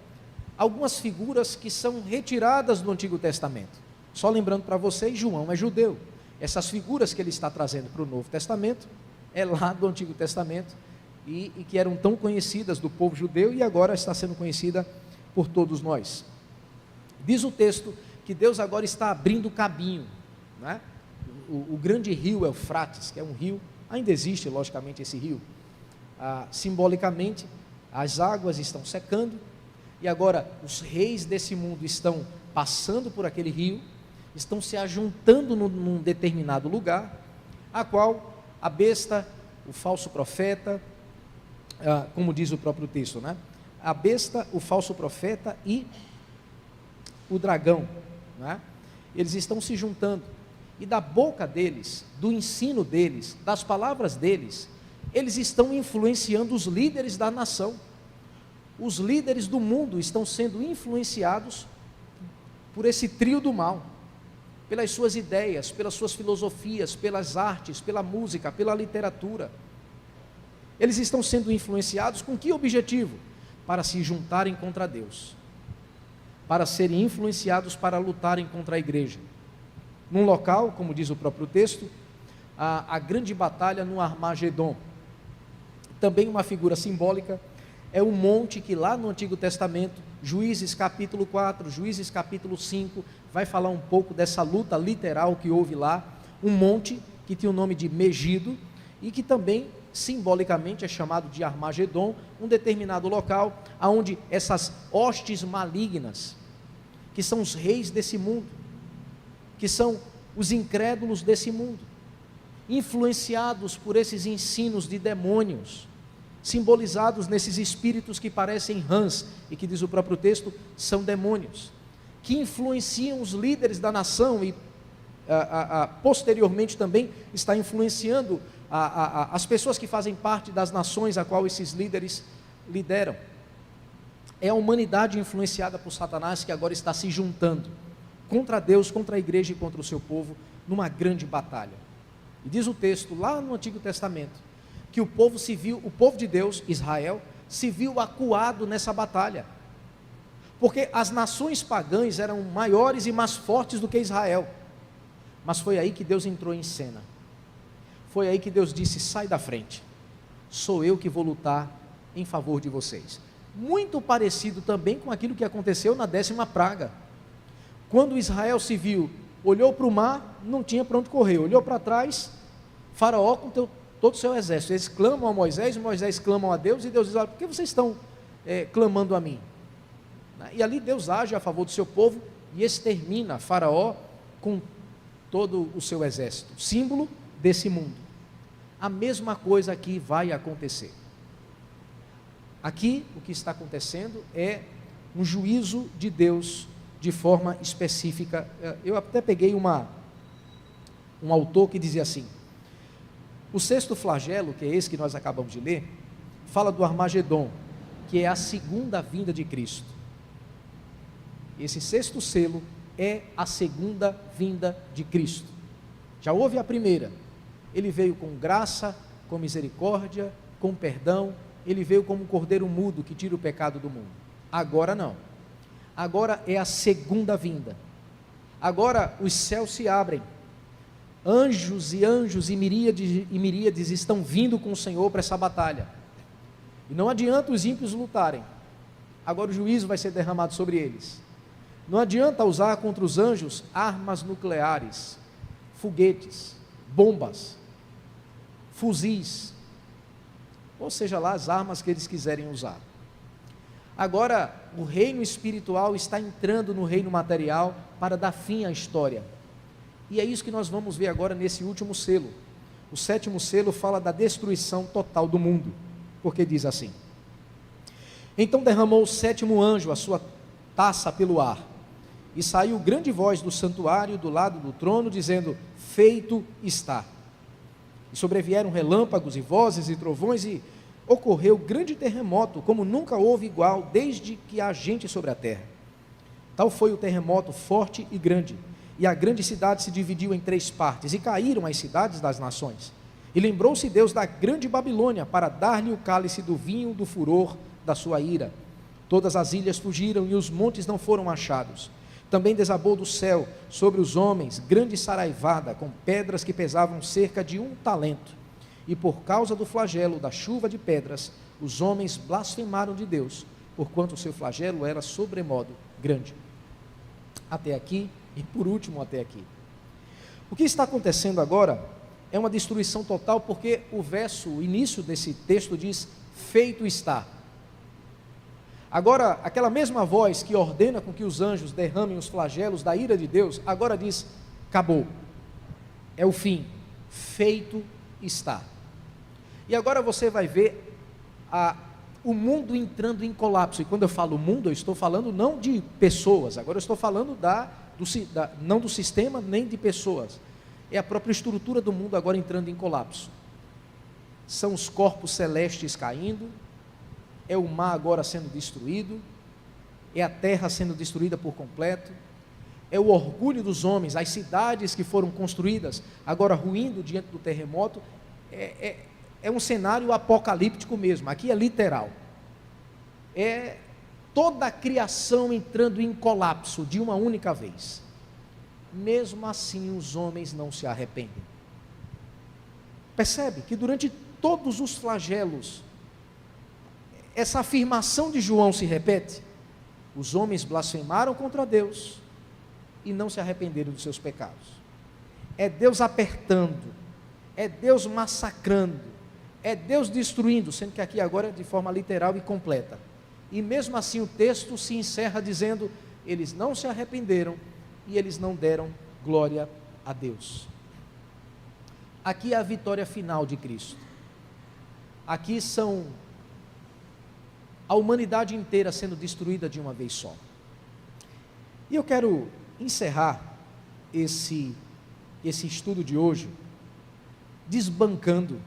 algumas figuras que são retiradas do Antigo Testamento. Só lembrando para vocês, João é judeu. Essas figuras que ele está trazendo para o Novo Testamento, é lá do Antigo Testamento, e que eram tão conhecidas do povo judeu, e agora está sendo conhecida por todos nós. Diz o texto que Deus agora está abrindo caminho, né? O grande rio Eufrates, que é um rio, ainda existe logicamente esse rio, simbolicamente, as águas estão secando, e agora os reis desse mundo estão passando por aquele rio, estão se ajuntando num determinado lugar, a qual a besta, o falso profeta, como diz o próprio texto, né? A besta, o falso profeta e o dragão, né? Eles estão se juntando, e da boca deles, do ensino deles, das palavras deles, eles estão influenciando os líderes da nação. Os líderes do mundo estão sendo influenciados por esse trio do mal, pelas suas ideias, pelas suas filosofias, pelas artes, pela música, pela literatura. Eles estão sendo influenciados com que objetivo? Para se juntarem contra Deus, para serem influenciados para lutarem contra a igreja. Num local, como diz o próprio texto, a grande batalha no Armagedon. Também uma figura simbólica, é um monte que lá no Antigo Testamento, Juízes capítulo 4, Juízes capítulo 5, vai falar um pouco dessa luta literal que houve lá, um monte que tinha o nome de Megido, e que também simbolicamente é chamado de Armagedon, um determinado local, onde essas hostes malignas, que são os reis desse mundo, que são os incrédulos desse mundo, influenciados por esses ensinos de demônios, simbolizados nesses espíritos que parecem rãs, e que diz o próprio texto, são demônios, que influenciam os líderes da nação, e posteriormente também está influenciando as pessoas que fazem parte das nações a qual esses líderes lideram. É a humanidade influenciada por Satanás que agora está se juntando contra Deus, contra a igreja e contra o seu povo, numa grande batalha. E diz o texto, lá no Antigo Testamento, que o povo de Deus, Israel, se viu acuado nessa batalha, porque as nações pagãs eram maiores e mais fortes do que Israel, mas foi aí que Deus entrou em cena, foi aí que Deus disse, sai da frente, sou eu que vou lutar em favor de vocês. Muito parecido também com aquilo que aconteceu na 10ª praga, quando Israel se viu, olhou para o mar, não tinha para onde correr, olhou para trás, Faraó com todo o seu exército, eles clamam a Moisés, Moisés clamam a Deus, e Deus diz, olha, por que vocês estão clamando a mim? E ali Deus age a favor do seu povo, e extermina Faraó com todo o seu exército, símbolo desse mundo. A mesma coisa aqui vai acontecer. Aqui o que está acontecendo é um juízo de Deus de forma específica. Eu até peguei um autor que dizia assim, o sexto flagelo, que é esse que nós acabamos de ler, fala do Armagedon, que é a segunda vinda de Cristo. Esse sexto selo é a segunda vinda de Cristo. Já houve a primeira, ele veio com graça, com misericórdia, com perdão. Ele veio como um cordeiro mudo que tira o pecado do mundo. Agora não. Agora é a segunda vinda. Agora os céus se abrem. Anjos e miríades estão vindo com o Senhor para essa batalha. E não adianta os ímpios lutarem. Agora o juízo vai ser derramado sobre eles. Não adianta usar contra os anjos armas nucleares, foguetes, bombas, fuzis, ou seja lá as armas que eles quiserem usar. Agora o reino espiritual está entrando no reino material para dar fim à história. E é isso que nós vamos ver agora nesse último selo. O sétimo selo fala da destruição total do mundo, porque diz assim: então derramou o sétimo anjo a sua taça pelo ar, e saiu grande voz do santuário do lado do trono, dizendo: feito está. E sobrevieram relâmpagos e vozes e trovões, e ocorreu grande terremoto, como nunca houve igual, desde que há gente sobre a terra. Tal foi o terremoto forte e grande, e a grande cidade se dividiu em 3 partes, e caíram as cidades das nações. E lembrou-se Deus da grande Babilônia, para dar-lhe o cálice do vinho do furor da sua ira. Todas as ilhas fugiram, e os montes não foram achados. Também desabou do céu sobre os homens grande saraivada, com pedras que pesavam cerca de 1 talento. E por causa do flagelo da chuva de pedras, os homens blasfemaram de Deus, porquanto o seu flagelo era sobremodo grande. Até aqui, e por último até aqui. O que está acontecendo agora é uma destruição total, porque o início desse texto diz: feito está. Agora, aquela mesma voz que ordena com que os anjos derramem os flagelos da ira de Deus, agora diz: acabou, é o fim, feito está. E agora você vai ver o mundo entrando em colapso. E quando eu falo mundo, eu estou falando não de pessoas, agora eu estou falando não do sistema nem de pessoas, é a própria estrutura do mundo agora entrando em colapso. São os corpos celestes caindo, é o mar agora sendo destruído, é a terra sendo destruída por completo, é o orgulho dos homens, as cidades que foram construídas agora ruindo diante do terremoto. É um cenário apocalíptico mesmo, aqui é literal. É toda a criação entrando em colapso de uma única vez. Mesmo assim os homens não se arrependem. Percebe que durante todos os flagelos, essa afirmação de João se repete: os homens blasfemaram contra Deus e não se arrependeram dos seus pecados. É Deus apertando, é Deus massacrando, é Deus destruindo, sendo que aqui agora é de forma literal e completa. E mesmo assim o texto se encerra dizendo: eles não se arrependeram e eles não deram glória a Deus. Aqui é a vitória final de Cristo. Aqui são a humanidade inteira sendo destruída de uma vez só. E eu quero encerrar esse estudo de hoje desbancando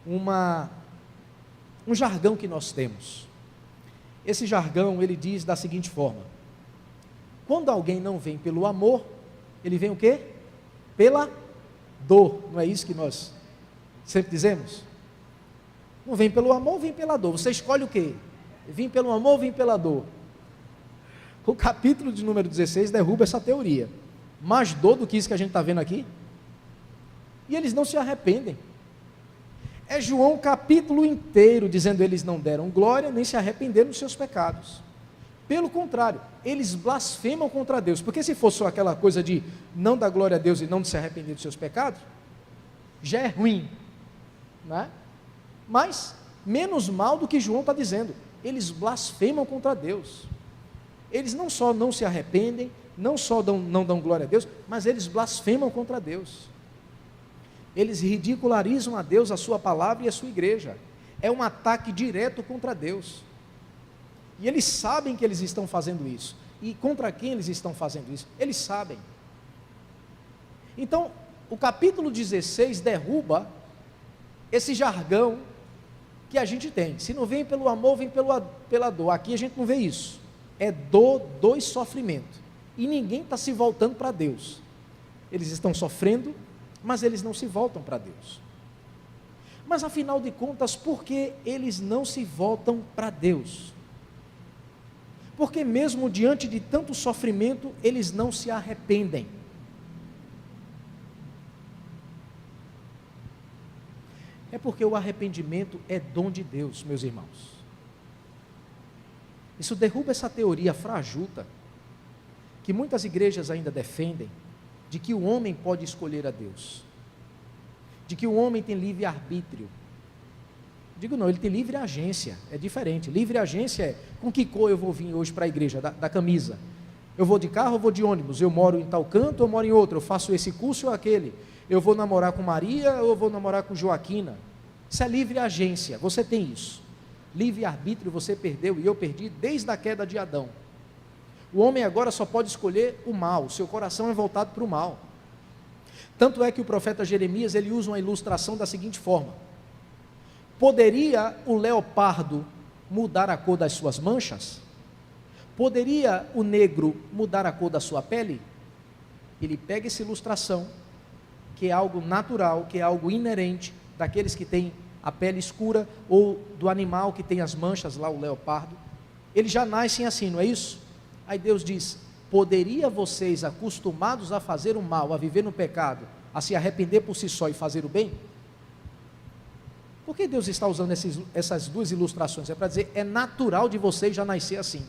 um jargão que nós temos. Esse jargão, ele diz da seguinte forma: quando alguém não vem pelo amor, ele vem o quê? Pela dor. Não é isso que nós sempre dizemos? Não vem pelo amor, vem pela dor. Você escolhe o quê? Vim pelo amor ou vim pela dor? O capítulo de número 16 derruba essa teoria. Mais dor do que isso que a gente está vendo aqui. E eles não se arrependem. É João o capítulo inteiro dizendo: eles não deram glória, nem se arrependeram dos seus pecados. Pelo contrário, eles blasfemam contra Deus. Porque se fosse só aquela coisa de não dar glória a Deus e não se arrepender dos seus pecados, já é ruim, não é? Mas menos mal do que João está dizendo. Eles blasfemam contra Deus. Eles não só não se arrependem, não só não dão glória a Deus, mas eles blasfemam contra Deus. Eles ridicularizam a Deus, a sua palavra e a sua igreja. É um ataque direto contra Deus. E eles sabem que eles estão fazendo isso. E contra quem eles estão fazendo isso? Eles sabem. Então, o capítulo 16 derruba esse jargão que a gente tem. Se não vem pelo amor, vem pela dor. Aqui a gente não vê isso. É dor e sofrimento. E ninguém está se voltando para Deus. Eles estão sofrendo, mas eles não se voltam para Deus. Mas afinal de contas, por que eles não se voltam para Deus? Porque mesmo diante de tanto sofrimento, eles não se arrependem. É porque o arrependimento é dom de Deus, meus irmãos. Isso derruba essa teoria frajuta, que muitas igrejas ainda defendem, de que o homem pode escolher a Deus, de que o homem tem livre arbítrio. Digo não, ele tem livre agência, é diferente. Livre agência é, com que cor eu vou vir hoje para a igreja, da camisa? Eu vou de carro ou vou de ônibus? Eu moro em tal canto ou moro em outro? Eu faço esse curso ou aquele? Eu vou namorar com Maria ou eu vou namorar com Joaquina? Isso é livre agência, você tem isso. Livre arbítrio você perdeu e eu perdi desde a queda de Adão. O homem agora só pode escolher o mal, o seu coração é voltado para o mal. Tanto é que o profeta Jeremias, ele usa uma ilustração da seguinte forma: poderia o leopardo mudar a cor das suas manchas? Poderia o negro mudar a cor da sua pele? Ele pega essa ilustração, que é algo natural, que é algo inerente daqueles que têm a pele escura, ou do animal que tem as manchas lá, o leopardo. Eles já nascem assim, não é isso? Aí Deus diz: poderia vocês, acostumados a fazer o mal, a viver no pecado, a se arrepender por si só e fazer o bem? Por que Deus está usando essas duas ilustrações? É para dizer, é natural de vocês já nascer assim.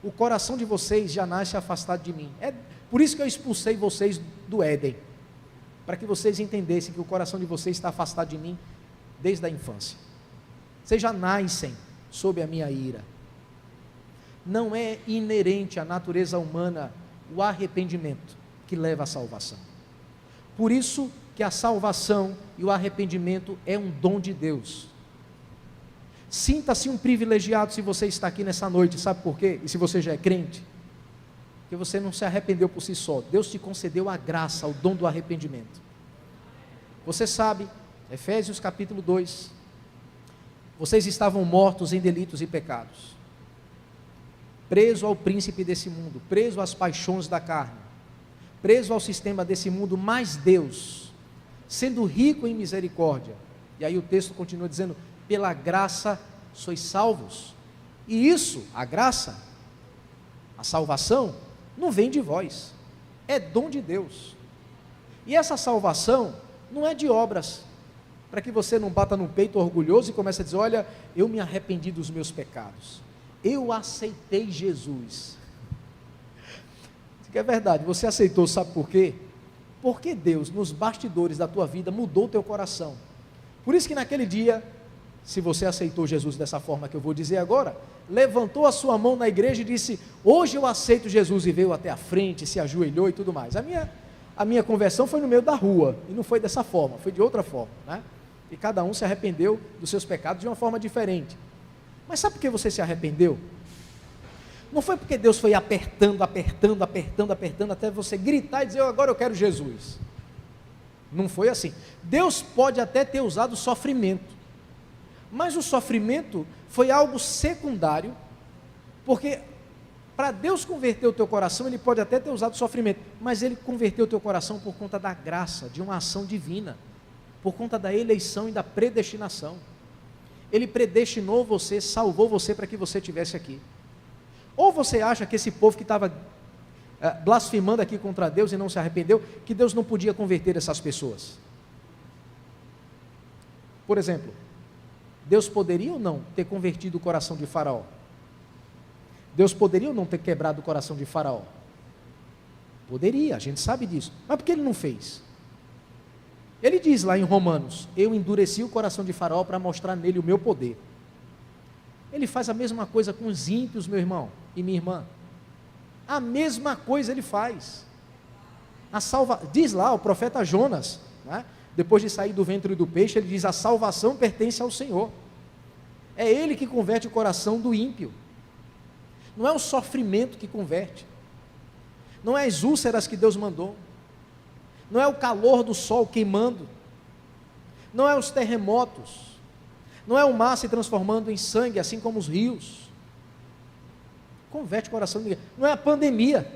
O coração de vocês já nasce afastado de mim. É por isso que eu expulsei vocês do Éden, para que vocês entendessem que o coração de vocês está afastado de mim desde a infância. Vocês já nascem sob a minha ira. Não é inerente à natureza humana o arrependimento que leva à salvação. Por isso que a salvação e o arrependimento é um dom de Deus. Sinta-se um privilegiado se você está aqui nessa noite, sabe por quê? E se você já é crente? Porque você não se arrependeu por si só, Deus te concedeu a graça, o dom do arrependimento. Você sabe, Efésios capítulo 2, vocês estavam mortos em delitos e pecados, preso ao príncipe desse mundo, preso às paixões da carne, preso ao sistema desse mundo, mas Deus, sendo rico em misericórdia, e aí o texto continua dizendo, pela graça sois salvos, e isso, a graça, a salvação, não vem de vós, é dom de Deus, e essa salvação não é de obras, para que você não bata no peito orgulhoso e comece a dizer, olha, eu me arrependi dos meus pecados, eu aceitei Jesus. Isso que é verdade, você aceitou, sabe por quê? Porque Deus, nos bastidores da tua vida, mudou o teu coração. Por isso que naquele dia, se você aceitou Jesus dessa forma que eu vou dizer agora, levantou a sua mão na igreja e disse, hoje eu aceito Jesus, e veio até a frente, se ajoelhou e tudo mais. A minha conversão foi no meio da rua, e não foi dessa forma, foi de outra forma, né? E cada um se arrependeu dos seus pecados de uma forma diferente. Mas sabe por que você se arrependeu? Não foi porque Deus foi apertando, até você gritar e dizer, agora eu quero Jesus. Não foi assim. Deus pode até ter usado sofrimento, mas o sofrimento foi algo secundário, porque para Deus converter o teu coração, Ele pode até ter usado sofrimento, mas Ele converteu o teu coração por conta da graça, de uma ação divina, por conta da eleição e da predestinação. Ele predestinou você, salvou você para que você estivesse aqui. Ou você acha que esse povo que estava blasfemando aqui contra Deus e não se arrependeu, que Deus não podia converter essas pessoas? Por exemplo, Deus poderia ou não ter convertido o coração de Faraó? Deus poderia ou não ter quebrado o coração de Faraó? Poderia, a gente sabe disso, mas por que Ele não fez? Ele diz lá em Romanos, eu endureci o coração de Faraó para mostrar nele o meu poder. Ele faz a mesma coisa com os ímpios, meu irmão e minha irmã. A mesma coisa Ele faz. Diz lá o profeta Jonas, né? Depois de sair do ventre do peixe, ele diz, a salvação pertence ao Senhor. É Ele que converte o coração do ímpio. Não é o sofrimento que converte. Não é as úlceras que Deus mandou. Não é o calor do sol queimando, não é os terremotos, não é o mar se transformando em sangue, assim como os rios. Converte o coração de ninguém. Não é a pandemia,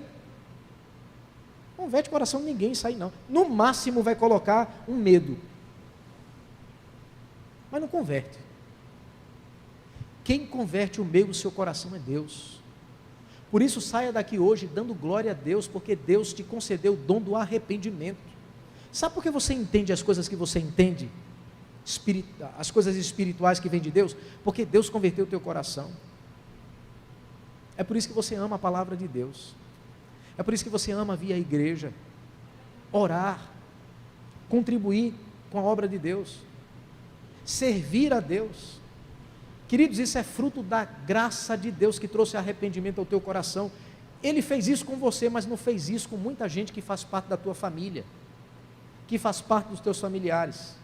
converte o coração de ninguém, isso aí não. No máximo vai colocar um medo. mas não converte. Quem converte o meu e o seu coração é Deus. Por isso saia daqui hoje dando glória a Deus, porque Deus te concedeu o dom do arrependimento. Sabe por que você entende as coisas que você entende? As coisas espirituais que vêm de Deus? Porque Deus converteu o teu coração. É por isso que você ama a palavra de Deus. É por isso que você ama vir à igreja, orar, contribuir com a obra de Deus, servir a Deus. Queridos, isso é fruto da graça de Deus que trouxe arrependimento ao teu coração. Ele fez isso com você, mas não fez isso com muita gente que faz parte da tua família, que faz parte dos teus familiares.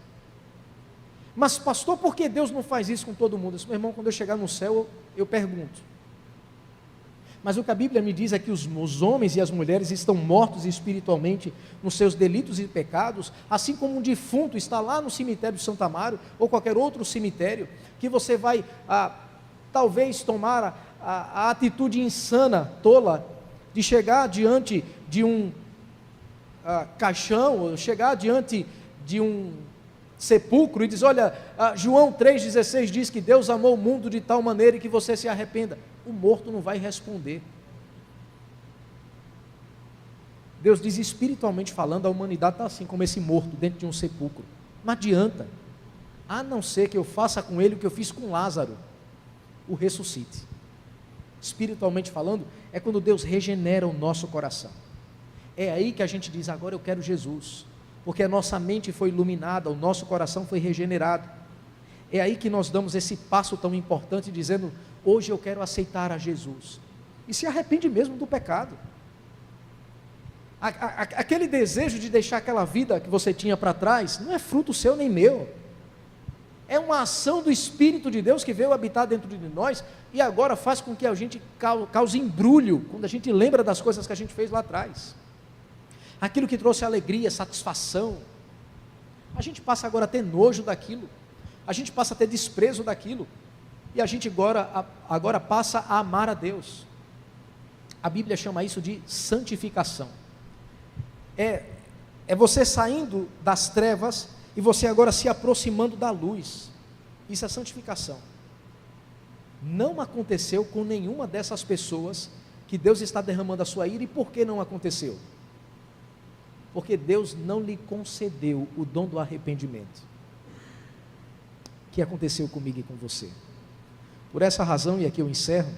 Mas pastor, por que Deus não faz isso com todo mundo? Meu irmão, quando eu chegar no céu, eu pergunto. Mas o que a Bíblia me diz é que os homens e as mulheres estão mortos espiritualmente nos seus delitos e pecados, assim como um defunto está lá no cemitério de Santo Amaro, ou qualquer outro cemitério, que você vai talvez tomar a atitude insana, tola, de chegar diante de um caixão, ou chegar diante de um sepulcro e dizer: olha, João 3,16 diz que Deus amou o mundo de tal maneira que você se arrependa. O morto não vai responder. Deus diz, espiritualmente falando, a humanidade está assim, como esse morto dentro de um sepulcro. Não adianta, a não ser que eu faça com ele o que eu fiz com Lázaro, o ressuscite. Espiritualmente falando, é quando Deus regenera o nosso coração. É aí que a gente diz: agora eu quero Jesus, porque a nossa mente foi iluminada, o nosso coração foi regenerado. É aí que nós damos esse passo tão importante, dizendo: hoje eu quero aceitar a Jesus, e se arrepende mesmo do pecado. Aquele desejo de deixar aquela vida que você tinha para trás, não é fruto seu nem meu, é uma ação do Espírito de Deus que veio habitar dentro de nós, e agora faz com que a gente cause embrulho, quando a gente lembra das coisas que a gente fez lá atrás, aquilo que trouxe alegria, satisfação, a gente passa agora a ter nojo daquilo, a gente passa a ter desprezo daquilo, e a gente agora passa a amar a Deus. A Bíblia chama isso de santificação. É você saindo das trevas e você agora se aproximando da luz. Isso é santificação. Não aconteceu com nenhuma dessas pessoas que Deus está derramando a sua ira. E por que não aconteceu? Porque Deus não lhe concedeu o dom do arrependimento, que aconteceu comigo e com você. Por essa razão, e aqui eu encerro,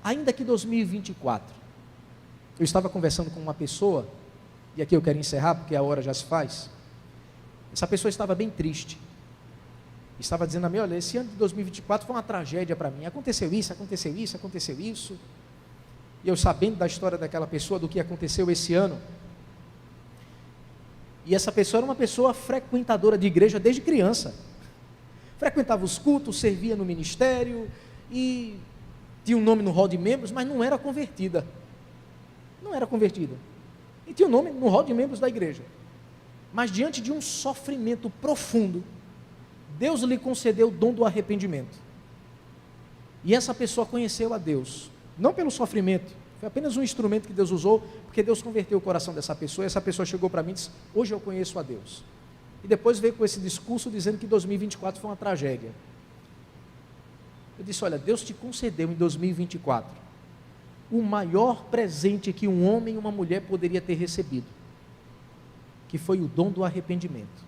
ainda que 2024, eu estava conversando com uma pessoa, e aqui eu quero encerrar porque a hora já se faz. Essa pessoa estava bem triste, estava dizendo a mim: olha, esse ano de 2024 foi uma tragédia para mim, aconteceu isso, aconteceu isso, aconteceu isso. E eu, sabendo da história daquela pessoa, do que aconteceu esse ano, e essa pessoa era uma pessoa frequentadora de igreja desde criança, frequentava os cultos, servia no ministério, e tinha um nome no hall de membros, mas não era convertida, e tinha um nome no hall de membros da igreja, mas diante de um sofrimento profundo, Deus lhe concedeu o dom do arrependimento, e essa pessoa conheceu a Deus, não pelo sofrimento, foi apenas um instrumento que Deus usou, porque Deus converteu o coração dessa pessoa, e essa pessoa chegou para mim e disse: hoje eu conheço a Deus. E depois veio com esse discurso dizendo que 2024 foi uma tragédia. Eu disse: olha, Deus te concedeu em 2024 o maior presente que um homem e uma mulher poderia ter recebido, que foi o dom do arrependimento.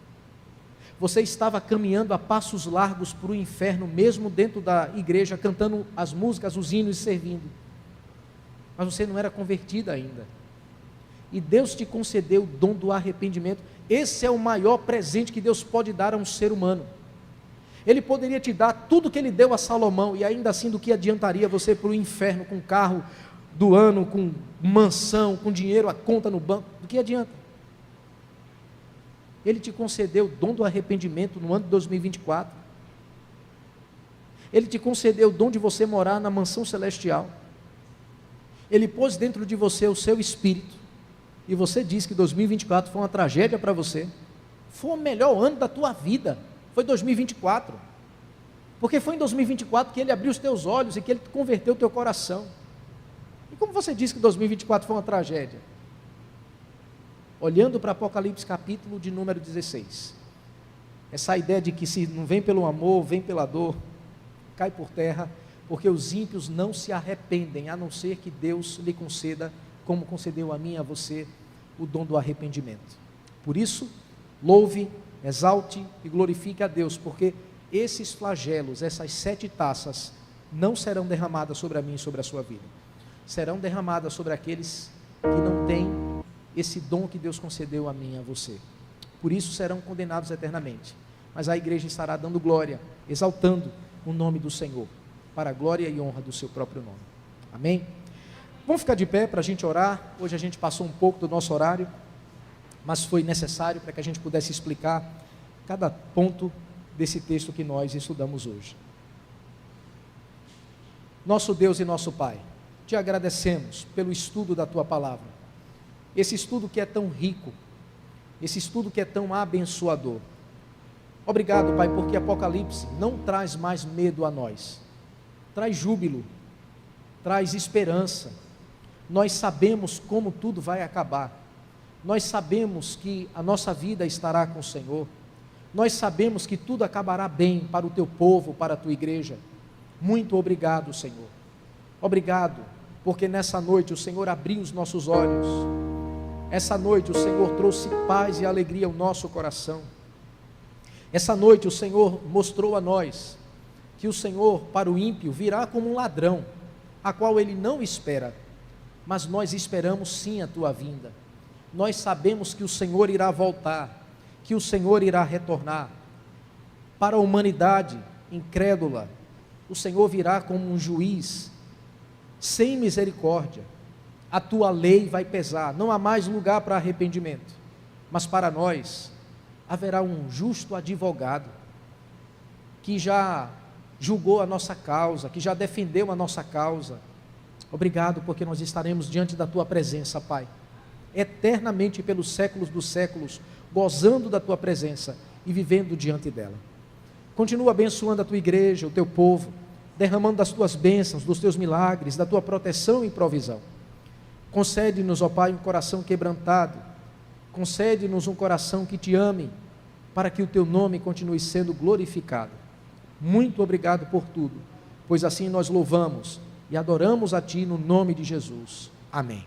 Você estava caminhando a passos largos para o inferno, mesmo dentro da igreja, cantando as músicas, os hinos e servindo, mas você não era convertida ainda, e Deus te concedeu o dom do arrependimento. Esse é o maior presente que Deus pode dar a um ser humano. Ele poderia te dar tudo que Ele deu a Salomão, e ainda assim, do que adiantaria você para o inferno, com carro do ano, com mansão, com dinheiro à conta no banco? Do que adianta? Ele te concedeu o dom do arrependimento no ano de 2024, Ele te concedeu o dom de você morar na mansão celestial, Ele pôs dentro de você o seu espírito, e você diz que 2024 foi uma tragédia para você. Foi o melhor ano da tua vida, foi 2024, porque foi em 2024 que Ele abriu os teus olhos e que Ele converteu o teu coração. E como você diz que 2024 foi uma tragédia? Olhando para Apocalipse capítulo de número 16, Essa ideia de que se não vem pelo amor, vem pela dor, cai por terra, porque os ímpios não se arrependem, a não ser que Deus lhe conceda, como concedeu a mim e a você, o dom do arrependimento. Por isso, louve, exalte e glorifique a Deus, porque esses flagelos, essas 7 taças, não serão derramadas sobre a mim e sobre a sua vida. Serão derramadas sobre aqueles que não têm esse dom que Deus concedeu a mim e a você. Por isso serão condenados eternamente. Mas a igreja estará dando glória, exaltando o nome do Senhor, para a glória e honra do seu próprio nome. Amém? Vamos ficar de pé para a gente orar. Hoje a gente passou um pouco do nosso horário, mas foi necessário para que a gente pudesse explicar cada ponto desse texto que nós estudamos hoje. Nosso Deus e nosso Pai, te agradecemos pelo estudo da Tua Palavra, esse estudo que é tão rico, esse estudo que é tão abençoador. Obrigado, Pai, porque Apocalipse não traz mais medo a nós, traz júbilo, traz esperança. Nós sabemos como tudo vai acabar, nós sabemos que a nossa vida estará com o Senhor, nós sabemos que tudo acabará bem para o Teu povo, para a Tua igreja. Muito obrigado, Senhor. Obrigado, porque nessa noite o Senhor abriu os nossos olhos. Essa noite o Senhor trouxe paz e alegria ao nosso coração. Essa noite o Senhor mostrou a nós que o Senhor, para o ímpio, virá como um ladrão, a qual ele não espera, mas nós esperamos sim a Tua vinda. Nós sabemos que o Senhor irá voltar, que o Senhor irá retornar. Para a humanidade incrédula, o Senhor virá como um juiz, sem misericórdia. A Tua lei vai pesar, não há mais lugar para arrependimento, mas para nós, haverá um justo advogado, que já julgou a nossa causa, que já defendeu a nossa causa. Obrigado, porque nós estaremos diante da Tua presença, Pai, eternamente pelos séculos dos séculos, gozando da Tua presença e vivendo diante dela. Continua abençoando a Tua igreja, o Teu povo, derramando das Tuas bênçãos, dos Teus milagres, da Tua proteção e provisão. Concede-nos, ó Pai, um coração quebrantado, concede-nos um coração que Te ame, para que o Teu nome continue sendo glorificado. Muito obrigado por tudo, pois assim nós louvamos e adoramos a Ti no nome de Jesus. Amém.